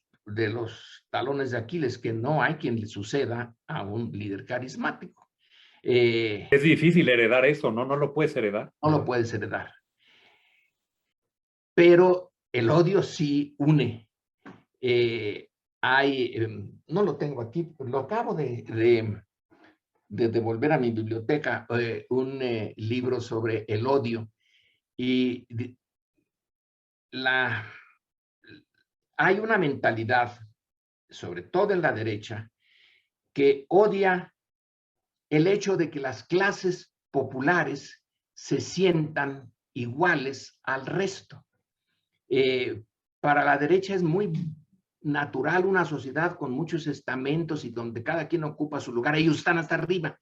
talones de Aquiles, que no hay quien le suceda a un líder carismático. Es difícil heredar eso, ¿no? No lo puedes heredar. No lo puedes heredar. Pero el odio sí une. No lo tengo aquí, lo acabo de devolver a mi biblioteca, un libro sobre el odio. Y hay una mentalidad, sobre todo en la derecha, que odia el hecho de que las clases populares se sientan iguales al resto. Para la derecha es muy natural una sociedad con muchos estamentos y donde cada quien ocupa su lugar. Ellos están hasta arriba.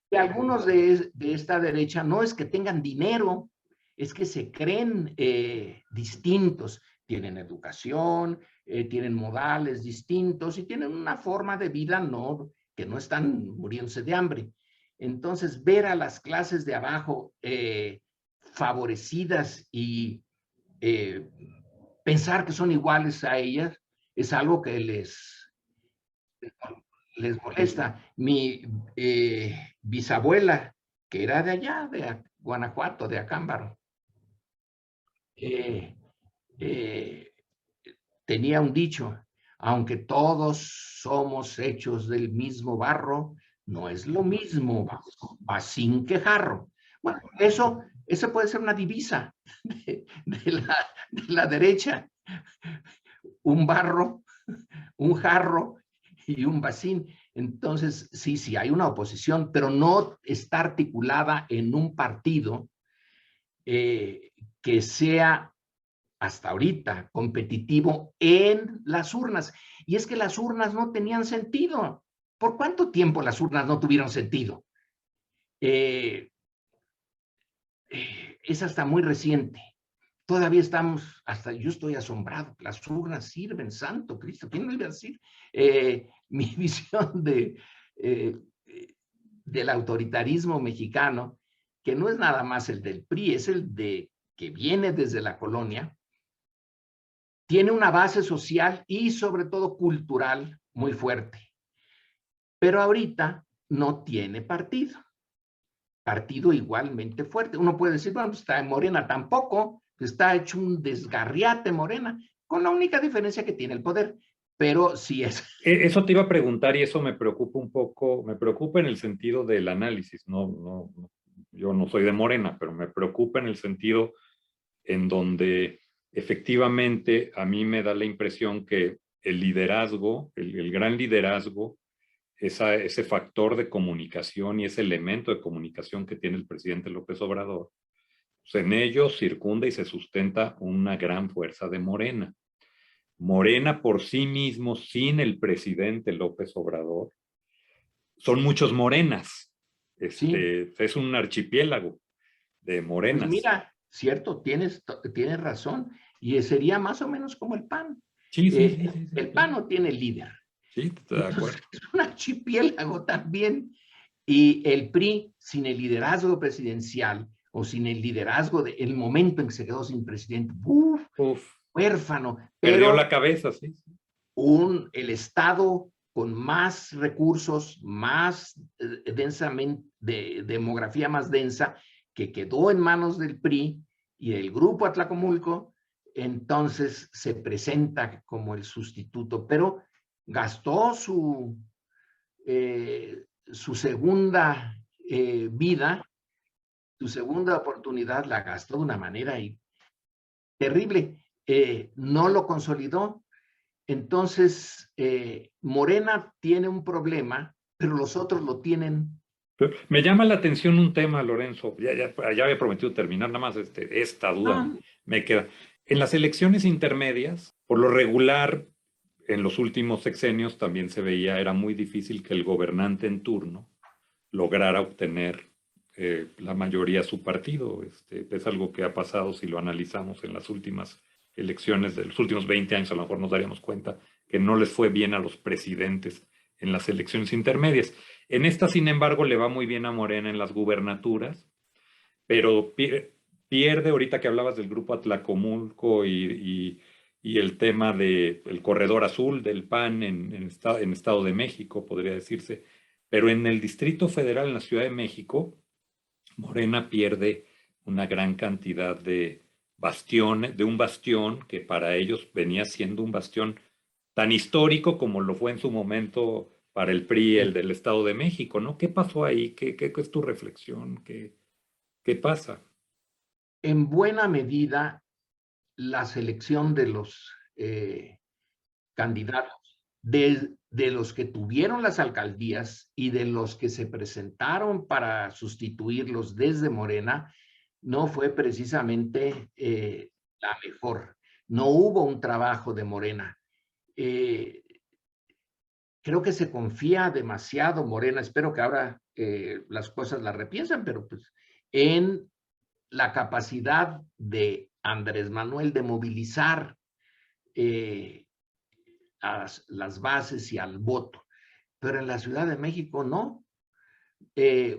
Y algunos de esta derecha no es que tengan dinero, es que se creen distintos. Tienen educación, tienen modales distintos y tienen una forma de vida que no están muriéndose de hambre. Entonces, ver a las clases de abajo favorecidas y pensar que son iguales a ellas es algo que les molesta. Mi bisabuela, que era de allá, de Guanajuato, de Acámbaro, tenía un dicho: aunque todos somos hechos del mismo barro, no es lo mismo bacín que jarro. Bueno, eso puede ser una divisa de la derecha. Un barro, un jarro y un bacín. Entonces, sí, hay una oposición, pero no está articulada en un partido que sea hasta ahorita competitivo en las urnas. Y es que las urnas no tenían sentido. ¿Por cuánto tiempo las urnas no tuvieron sentido? Es hasta muy reciente. Todavía estamos, hasta yo estoy asombrado, las urnas sirven, santo Cristo, ¿quién me iba a decir? Mi visión del autoritarismo mexicano, que no es nada más el del PRI, es el que viene desde la colonia, tiene una base social y sobre todo cultural muy fuerte, pero ahorita no tiene partido. partido igualmente fuerte. Uno puede decir, bueno, pues está en Morena tampoco, está hecho un desgarriate Morena, con la única diferencia que tiene el poder, pero sí es. Eso te iba a preguntar y eso me preocupa un poco, me preocupa en el sentido del análisis, yo no soy de Morena, pero me preocupa en el sentido en donde efectivamente a mí me da la impresión que el liderazgo, el gran liderazgo, ese factor de comunicación y ese elemento de comunicación que tiene el presidente López Obrador, pues en ello circunda y se sustenta una gran fuerza de Morena. Morena por sí mismo, sin el presidente López Obrador, son muchos morenas. Sí, Es un archipiélago de pues morenas. mira, cierto, tienes razón, y sería más o menos como el PAN. Sí, sí, sí, sí, sí, El PAN claro. no tiene líder, Sí, estoy de entonces acuerdo. es un archipiélago también. Y el PRI, sin el liderazgo presidencial o sin el liderazgo del momento en que se quedó sin presidente, Uf, huérfano, perdió pero la cabeza, sí. el Estado con más recursos, más densamente, de demografía más densa, que quedó en manos del PRI y del Grupo Atlacomulco, entonces se presenta como el sustituto, pero gastó su segunda vida, su segunda oportunidad, la gastó de una manera terrible. No lo consolidó. Entonces, Morena tiene un problema, pero los otros lo tienen. Me llama la atención un tema, Lorenzo. Ya había prometido terminar, nada más esta duda No, me queda. En las elecciones intermedias, por lo regular, en los últimos sexenios también se veía, era muy difícil que el gobernante en turno lograra obtener la mayoría de su partido. Es algo que ha pasado si lo analizamos en las últimas elecciones de los últimos 20 años, a lo mejor nos daríamos cuenta que no les fue bien a los presidentes en las elecciones intermedias. En esta, sin embargo, le va muy bien a Morena en las gubernaturas, pero pierde, ahorita que hablabas del grupo Atlacomulco y el tema del corredor azul del PAN en Estado de México, podría decirse, pero en el Distrito Federal, en la Ciudad de México, Morena pierde una gran cantidad de bastiones, de un bastión que para ellos venía siendo un bastión tan histórico como lo fue en su momento para el PRI, el del Estado de México, ¿no? ¿Qué pasó ahí? ¿Qué es tu reflexión? ¿Qué pasa? en buena medida la selección de los candidatos, de los que tuvieron las alcaldías y de los que se presentaron para sustituirlos desde Morena, no fue precisamente la mejor. No hubo un trabajo de Morena. Eh, Creo que se confía demasiado Morena, espero que ahora las cosas las repiensan, pero pues en la capacidad de Andrés Manuel de movilizar a las bases y al voto. Pero en la Ciudad de México no.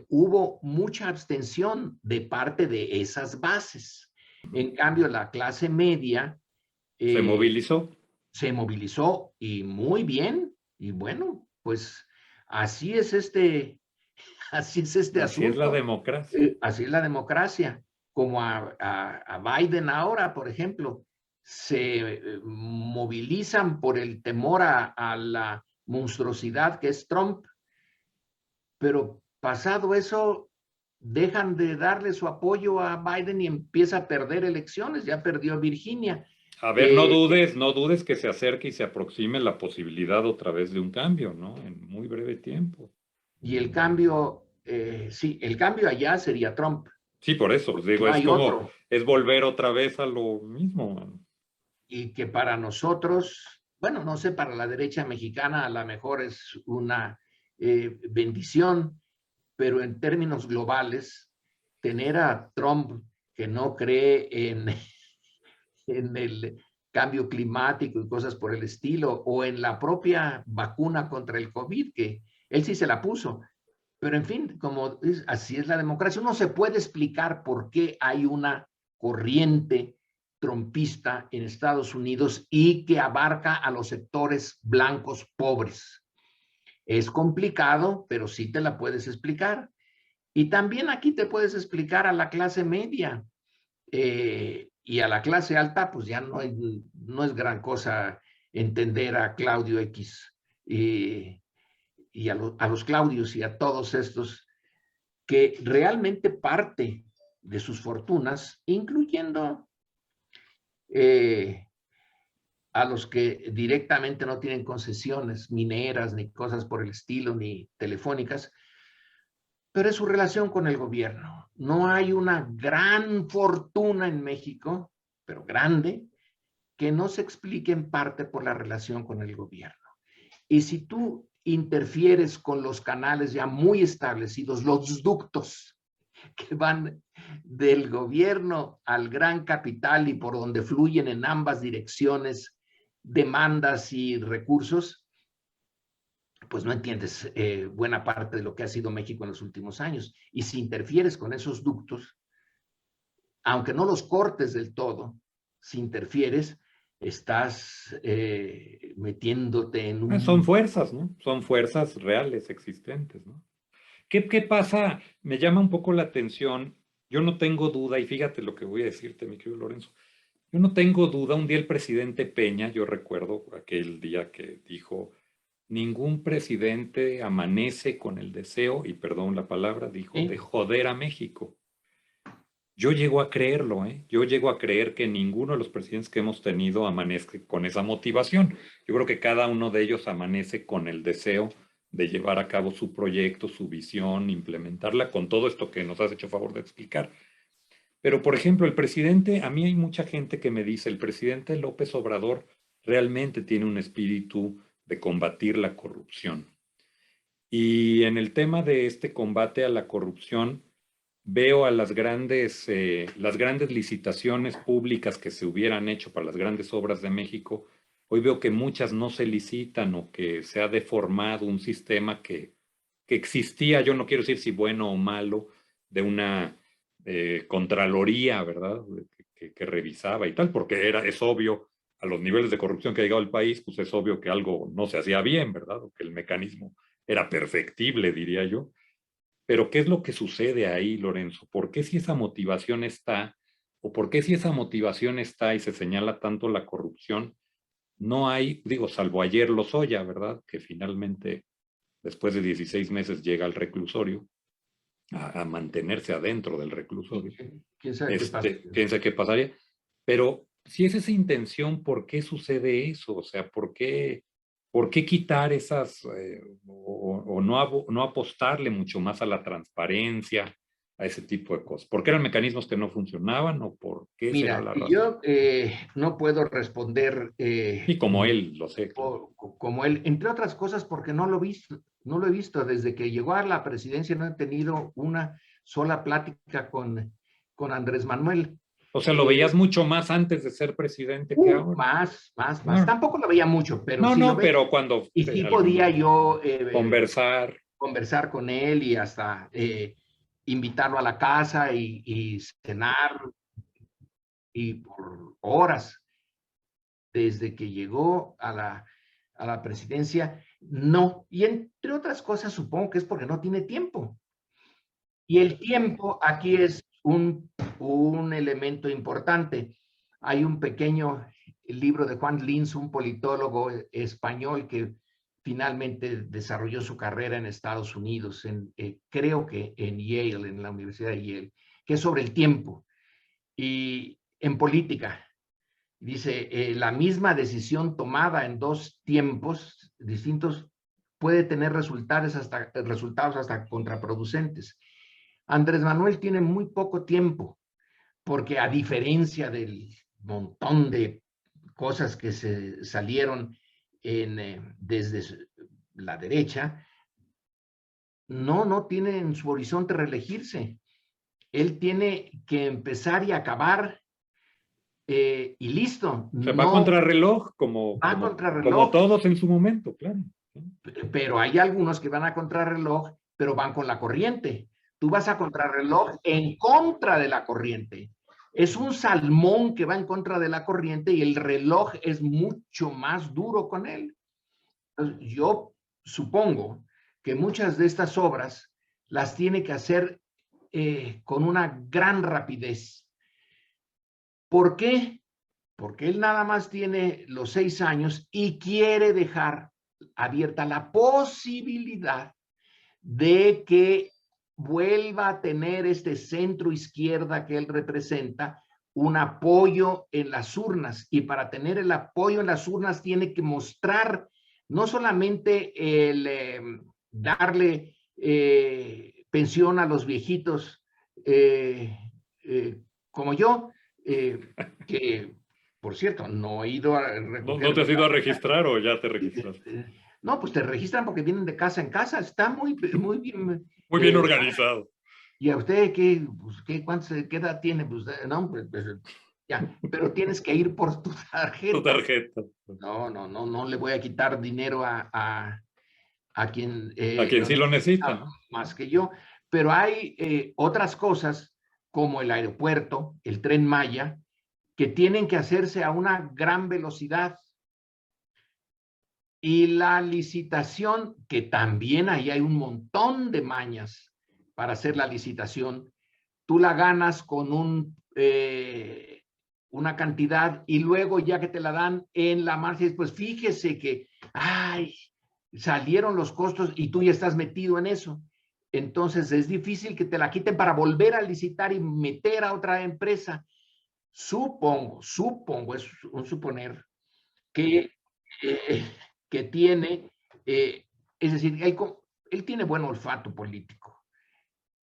Hubo mucha abstención de parte de esas bases. En cambio, la clase media ¿Se movilizó? se movilizó y muy bien. Y bueno, pues así es así es este Así es la asunto. democracia. Así es la democracia. Como a Biden ahora, por ejemplo, se movilizan por el temor a la monstruosidad que es Trump, pero pasado eso, dejan de darle su apoyo a Biden y empieza a perder elecciones. Ya perdió Virginia. A ver, Eh, no dudes que se acerque y se aproxime la posibilidad otra vez de un cambio, ¿no? En muy breve tiempo. y el cambio, sí, el cambio allá sería Trump. Sí, por eso, pues digo, No hay otro. es volver otra vez a lo mismo, man. Y que para nosotros, bueno, no sé, para la derecha mexicana a lo mejor es una bendición, pero en términos globales, tener a Trump que no cree en el cambio climático y cosas por el estilo, o en la propia vacuna contra el COVID, que él sí se la puso. Pero en fin, así es la democracia. Uno se puede explicar por qué hay una corriente trompista en Estados Unidos y que abarca a los sectores blancos pobres. Es complicado, pero sí te la puedes explicar. Y también aquí te puedes explicar a la clase media y a la clase alta, pues ya no es gran cosa entender a Claudio X y a los Claudios y a todos estos que realmente parte de sus fortunas, incluyendo a los que directamente no tienen concesiones mineras, ni cosas por el estilo, ni telefónicas, pero es su relación con el gobierno. No hay una gran fortuna en México, pero grande, que no se explique en parte por la relación con el gobierno. Y si tú interfieres con los canales ya muy establecidos, los ductos que van del gobierno al gran capital y por donde fluyen en ambas direcciones demandas y recursos, pues no entiendes buena parte de lo que ha sido México en los últimos años. Y si interfieres con esos ductos, aunque no los cortes del todo, si interfieres, estás metiéndote en Son un... fuerzas, ¿no? Son fuerzas reales, existentes, ¿no? ¿Qué pasa? Me llama un poco la atención. Yo no tengo duda, y fíjate lo que voy a decirte, mi querido Lorenzo. Yo no tengo duda, un día el presidente Peña, yo recuerdo aquel día que dijo, ningún presidente amanece con el deseo, y perdón la palabra, dijo, de joder a México. Yo llego a creerlo, ¿eh? Yo llego a creer que ninguno de los presidentes que hemos tenido amanece con esa motivación. Yo creo que cada uno de ellos amanece con el deseo de llevar a cabo su proyecto, su visión, implementarla con todo esto que nos has hecho favor de explicar. Pero, por ejemplo, el presidente, a mí hay mucha gente que me dice, el presidente López Obrador realmente tiene un espíritu de combatir la corrupción. Y en el tema de este combate a la corrupción, veo a las grandes licitaciones públicas que se hubieran hecho para las grandes obras de México. Hoy veo que muchas no se licitan o que se ha deformado un sistema que existía, yo no quiero decir si bueno o malo, de una contraloría, ¿verdad? Que revisaba y tal, porque es obvio, a los niveles de corrupción que ha llegado el país, pues es obvio que algo no se hacía bien, ¿verdad? O que el mecanismo era perfectible, diría yo. Pero ¿qué es lo que sucede ahí, Lorenzo? ¿Por qué si esa motivación está, o por qué si esa motivación está y se señala tanto la corrupción, no hay, digo, salvo ayer Lozoya, ¿verdad? Que finalmente, después de 16 meses, llega al reclusorio, a mantenerse adentro del reclusorio. ¿Quién sabe qué pasa? Quién sabe qué pasaría. Pero si es esa intención, ¿por qué sucede eso? O sea, ¿por qué quitar esas o no apostarle mucho más a la transparencia, a ese tipo de cosas? ¿Por qué eran mecanismos que no funcionaban o por qué será Mira, la razón? yo no puedo responder Y como él, lo sé. Claro. como él, entre otras cosas porque no lo he visto. Desde que llegó a la presidencia no he tenido una sola plática con Andrés Manuel. O sea, lo veías mucho más antes de ser presidente que ahora. Más. No, Tampoco lo veía mucho, pero no, sí lo no, veía. pero cuando Y sí podía yo conversar con él y hasta invitarlo a la casa y cenar y por horas desde que llegó a la presidencia, no. Y entre otras cosas, supongo que es porque no tiene tiempo. Y el tiempo aquí es un elemento importante. Hay un pequeño libro de Juan Linz, un politólogo español que finalmente desarrolló su carrera en Estados Unidos, creo que en Yale, en la Universidad de Yale, que es sobre el tiempo y en política. Dice, la misma decisión tomada en dos tiempos distintos puede tener resultados hasta contraproducentes. Andrés Manuel tiene muy poco tiempo, porque a diferencia del montón de cosas que se salieron desde la derecha, no tiene en su horizonte reelegirse. Él tiene que empezar y acabar y listo. Se va contra reloj, como todos en su momento, claro. Pero hay algunos que van a contrarreloj, pero van con la corriente. Tú vas a contrarreloj en contra de la corriente. Es un salmón que va en contra de la corriente y el reloj es mucho más duro con él. Entonces, yo supongo que muchas de estas obras las tiene que hacer con una gran rapidez. ¿Por qué? Porque él nada más tiene los 6 años y quiere dejar abierta la posibilidad de que vuelva a tener este centro izquierda que él representa un apoyo en las urnas, y para tener el apoyo en las urnas tiene que mostrar no solamente el darle pensión a los viejitos como yo, que por cierto no he ido a ¿No, recoger no te has mi ido a tarjeta. registrar o ya te registraste? No, pues te registran porque vienen de casa en casa, está muy, muy bien. Muy bien organizado. ¿Y a usted qué, pues, qué edad tiene? Pues, no, pues, ya, pero tienes que ir por tu Tu tarjeta. tarjeta. No le voy a quitar dinero a quien A quien sí lo necesita, ¿no? más que yo. Pero hay otras cosas como el aeropuerto, el Tren Maya, que tienen que hacerse a una gran velocidad. Y la licitación, que también ahí hay un montón de mañas para hacer la licitación, tú la ganas con una cantidad y luego ya que te la dan en la marcha, pues fíjese que, ay, salieron los costos y tú ya estás metido en eso. Entonces es difícil que te la quiten para volver a licitar y meter a otra empresa. Supongo, es un suponer que, eh, que tiene, es decir, él tiene buen olfato político,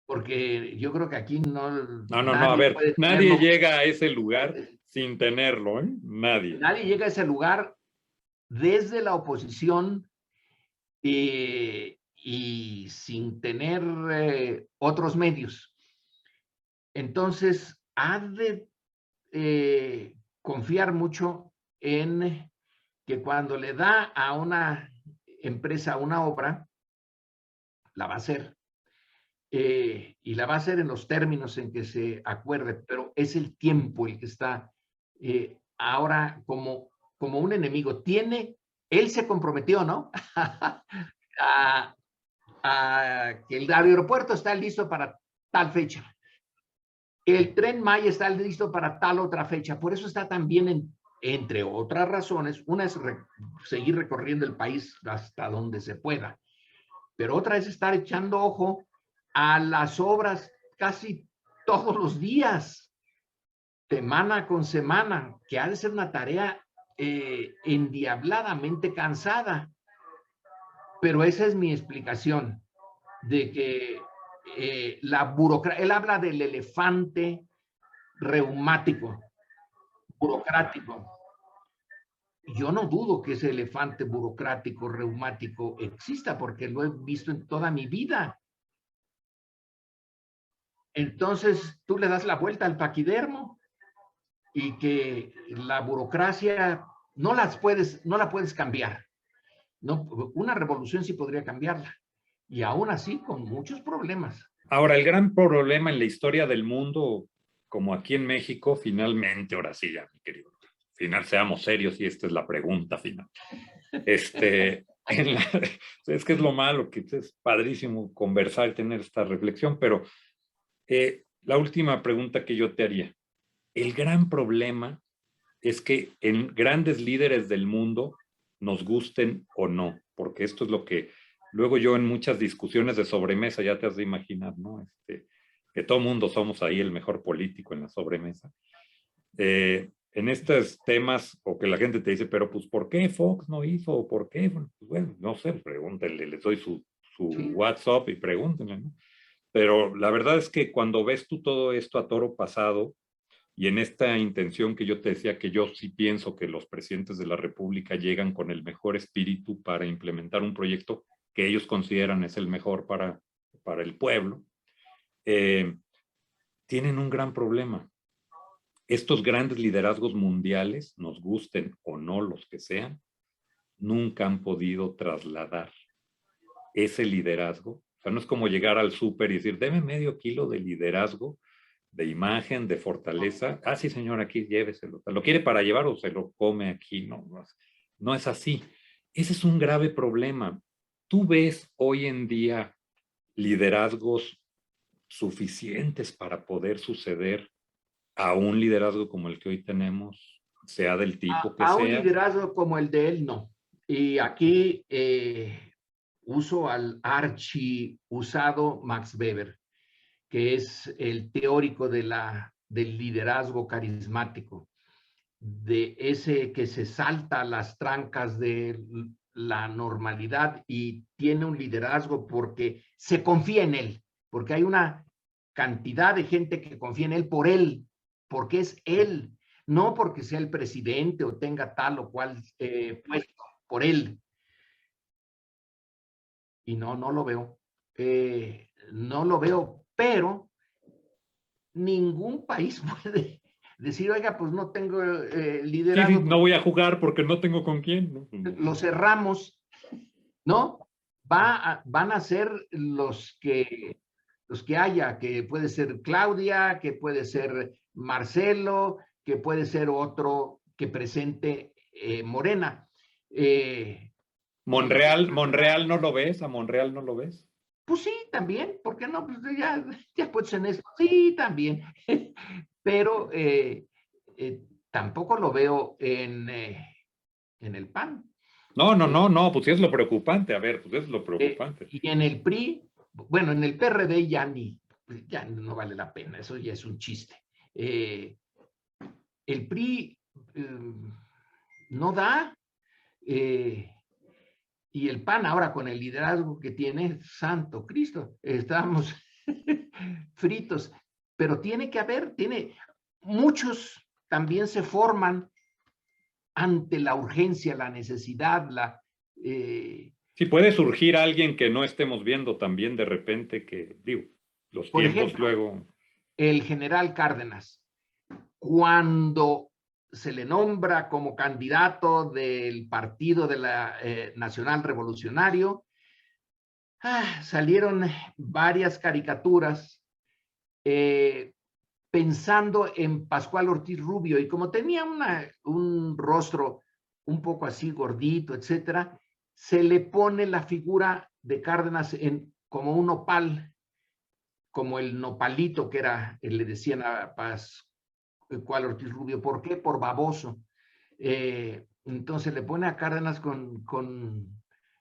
porque yo creo que aquí No, a nadie ver, puede nadie tenerlo, llega a ese lugar sin tenerlo, ¿eh? Nadie. nadie llega a ese lugar desde la oposición y sin tener otros medios. Entonces, ha de confiar mucho en que cuando le da a una empresa una obra, la va a hacer. Y la va a hacer en los términos en que se acuerde, pero es el tiempo el que está ahora como un enemigo. Él se comprometió, ¿no? a, que el aeropuerto está listo para tal fecha. El Tren Maya está listo para tal otra fecha. Por eso está también, entre otras razones, una es seguir recorriendo el país hasta donde se pueda, pero otra es estar echando ojo a las obras casi todos los días, semana con semana, que ha de ser una tarea endiabladamente cansada. Pero esa es mi explicación de que la burocracia, él habla del elefante reumático, burocrático. Yo no dudo que ese elefante burocrático reumático exista porque lo he visto en toda mi vida. Entonces tú le das la vuelta al paquidermo y que la burocracia no la puedes cambiar. No, una revolución sí podría cambiarla. Y aún así, con muchos problemas. Ahora, el gran problema en la historia del mundo, como aquí en México, finalmente, ahora sí ya, mi querido, final seamos serios y esta es la pregunta final. Es que es lo malo, que es padrísimo conversar y tener esta reflexión, pero la última pregunta que yo te haría, el gran problema es que en grandes líderes del mundo nos gusten o no, porque esto es lo que luego yo en muchas discusiones de sobremesa, ya te has de imaginar, ¿no? Que todo mundo somos ahí el mejor político en la sobremesa. En estos temas, o que la gente te dice, pero pues, ¿por qué Fox no hizo? ¿O por qué? Pues, bueno, no sé, pregúntenle, les doy su Sí. WhatsApp y pregúntenle, ¿no? Pero la verdad es que cuando ves tú todo esto a toro pasado, y en esta intención que yo te decía, que yo sí pienso que los presidentes de la República llegan con el mejor espíritu para implementar un proyecto que ellos consideran es el mejor para el pueblo, tienen un gran problema. Estos grandes liderazgos mundiales, nos gusten o no los que sean, nunca han podido trasladar ese liderazgo. O sea, no es como llegar al súper y decir, deme medio kilo de liderazgo, de imagen, de fortaleza. Ah, sí, señor, aquí lléveselo. ¿Lo quiere para llevar o se lo come aquí? No es así. Ese es un grave problema. Tú ves hoy en día liderazgos suficientes para poder suceder a un liderazgo como el que hoy tenemos, sea del tipo que A un sea. liderazgo como el de él, no. Y aquí uso al usado Max Weber, que es el teórico del liderazgo carismático, de ese que se salta las trancas de la normalidad y tiene un liderazgo porque se confía en él, porque hay una cantidad de gente que confía en él, porque es él, no porque sea el presidente o tenga tal o cual puesto, por él. Y no lo veo. No lo veo, pero ningún país puede decir, oiga, pues no tengo Sí, liderazgo, no voy a jugar porque no tengo con quién, ¿no? lo cerramos, ¿no? Van a ser los que haya, que puede ser Claudia, que puede ser Marcelo, que puede ser otro que presente Morena. Monreal no lo ves, a Monreal no lo ves. Pues sí, también, ¿por qué no? Pues ya puedes en eso, sí, también. Pero tampoco lo veo en el PAN. No, pues es lo preocupante, a ver, pues es lo preocupante. Y en el PRI, bueno, en el PRD ya no vale la pena, eso ya es un chiste. El PRI no da, y el PAN ahora con el liderazgo que tiene, santo Cristo, estamos fritos, pero tiene que haber, muchos también se forman ante la urgencia, la necesidad, Sí, puede surgir alguien que no estemos viendo también de repente, que digo, los por tiempos ejemplo, luego. el general Cárdenas, cuando se le nombra como candidato del Partido de la Nacional Revolucionario, salieron varias caricaturas pensando en Pascual Ortiz Rubio, y como tenía un rostro un poco así gordito, etcétera, se le pone la figura de Cárdenas como un nopal, como el nopalito que le decían a Pascual Ortiz Rubio. ¿Por qué? Por baboso. Entonces le pone a Cárdenas con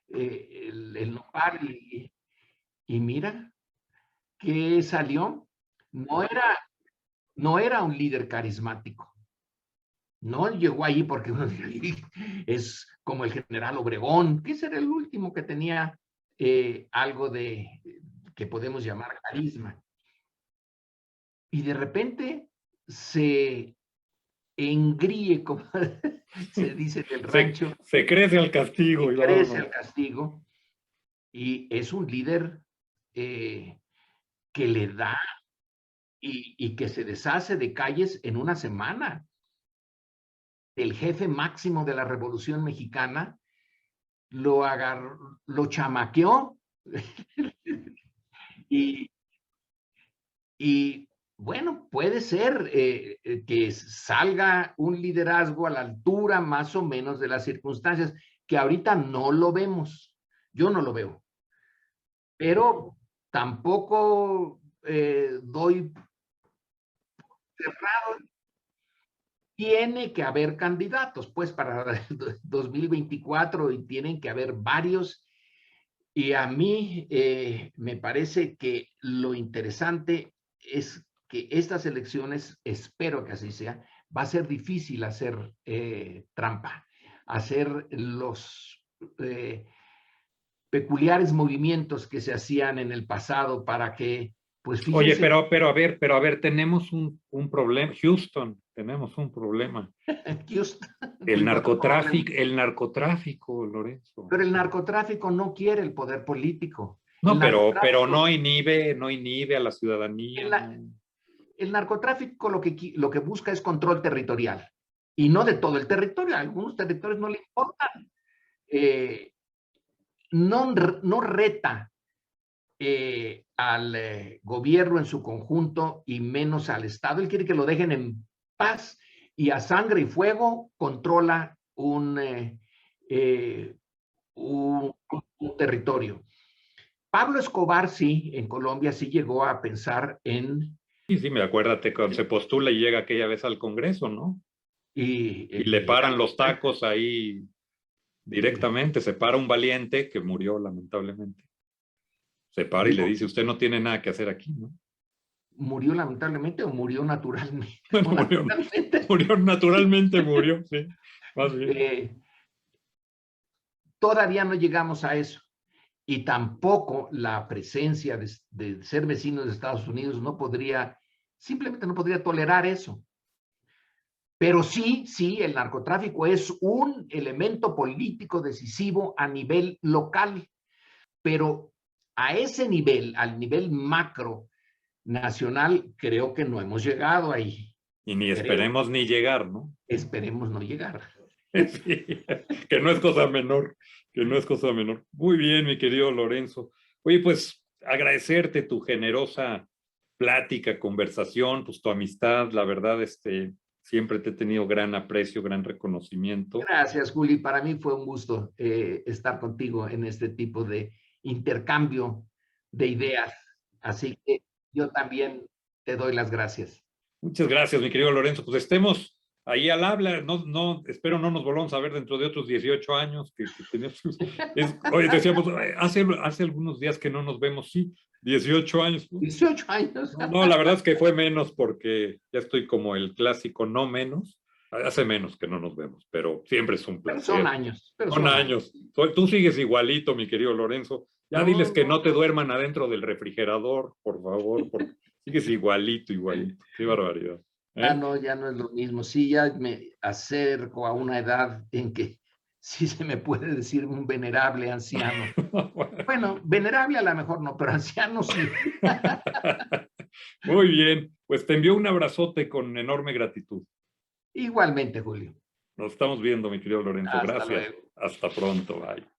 el nopal y mira que salió. No era, no era un líder carismático. No llegó ahí porque es como el general Obregón, que ese era el último que tenía algo que podemos llamar carisma. Y de repente se engríe, como se dice en el rancho. Se crece al castigo. Se crece al castigo. Y es un líder que le da y que se deshace de calles en una semana. El jefe máximo de la Revolución Mexicana lo agarró, lo chamaqueó y, y bueno, puede ser que salga un liderazgo a la altura más o menos de las circunstancias, que ahorita no lo vemos. Yo no lo veo. Pero tampoco doy cerrado. Tiene que haber candidatos, pues, para 2024 y tienen que haber varios. Y a mí me parece que lo interesante es que estas elecciones, espero que así sea, va a ser difícil hacer trampa, hacer los peculiares movimientos que se hacían en el pasado para que, pues Oye, fíjense, pero a ver, tenemos un problema. Houston, tenemos un problema. Houston El tuvimos un problema. narcotráfico, Lorenzo. Pero el narcotráfico no quiere el poder político. No, pero no inhibe a la ciudadanía, El, no. el narcotráfico lo que busca es control territorial y no de todo el territorio. A algunos territorios no le importan. No reta al gobierno en su conjunto y menos al Estado. Él quiere que lo dejen en paz y a sangre y fuego controla un territorio. Pablo Escobar sí, en Colombia sí llegó a pensar en... Sí, sí, me acuérdate cuando se postula y llega aquella vez al Congreso, ¿no? Y le y paran los tacos ahí directamente, se para un valiente que murió lamentablemente. Se para y le digo, dice, usted no tiene nada que hacer aquí, ¿no? ¿murió lamentablemente o murió naturalmente? Bueno, O naturalmente. murió naturalmente, murió, sí, más bien. Todavía no llegamos a eso. Y tampoco la presencia de ser vecinos de Estados Unidos no podría, simplemente no podría tolerar eso. Pero sí, sí, el narcotráfico es un elemento político decisivo a nivel local, pero a ese nivel, al nivel macro nacional, creo que no hemos llegado ahí. Y ni Creo, esperemos ni llegar, ¿no? esperemos no llegar. Sí, que no es cosa menor, que no es cosa menor. Muy bien, mi querido Lorenzo. Oye, pues agradecerte tu generosa plática, conversación, pues tu amistad, la verdad, siempre te he tenido gran aprecio, gran reconocimiento. Gracias, Juli. Para mí fue un gusto estar contigo en este tipo de intercambio de ideas. Así que yo también te doy las gracias. Muchas gracias, mi querido Lorenzo. Pues estemos ahí al habla. No, no, espero no nos volvamos a ver dentro de otros 18 años que tenemos. Oye, decíamos, hace algunos días que no nos vemos, sí, 18 años. 18 años. No, no, la verdad es que fue menos porque ya estoy como el clásico, no menos. Hace menos que no nos vemos, pero siempre es un Pero placer. son años. Pero Son años. Tú sigues igualito, mi querido Lorenzo. Ya diles que no te duerman adentro del refrigerador, por favor, porque sigues igualito, igualito. Qué barbaridad. No, ya no es lo mismo. Sí, ya me acerco a una edad en que sí se me puede decir un venerable anciano. Bueno, venerable a lo mejor no, pero anciano sí. Muy bien, pues te envío un abrazote con enorme gratitud. Igualmente, Julio. Nos estamos viendo, mi querido Lorenzo. Hasta Gracias. luego. Hasta pronto. Bye.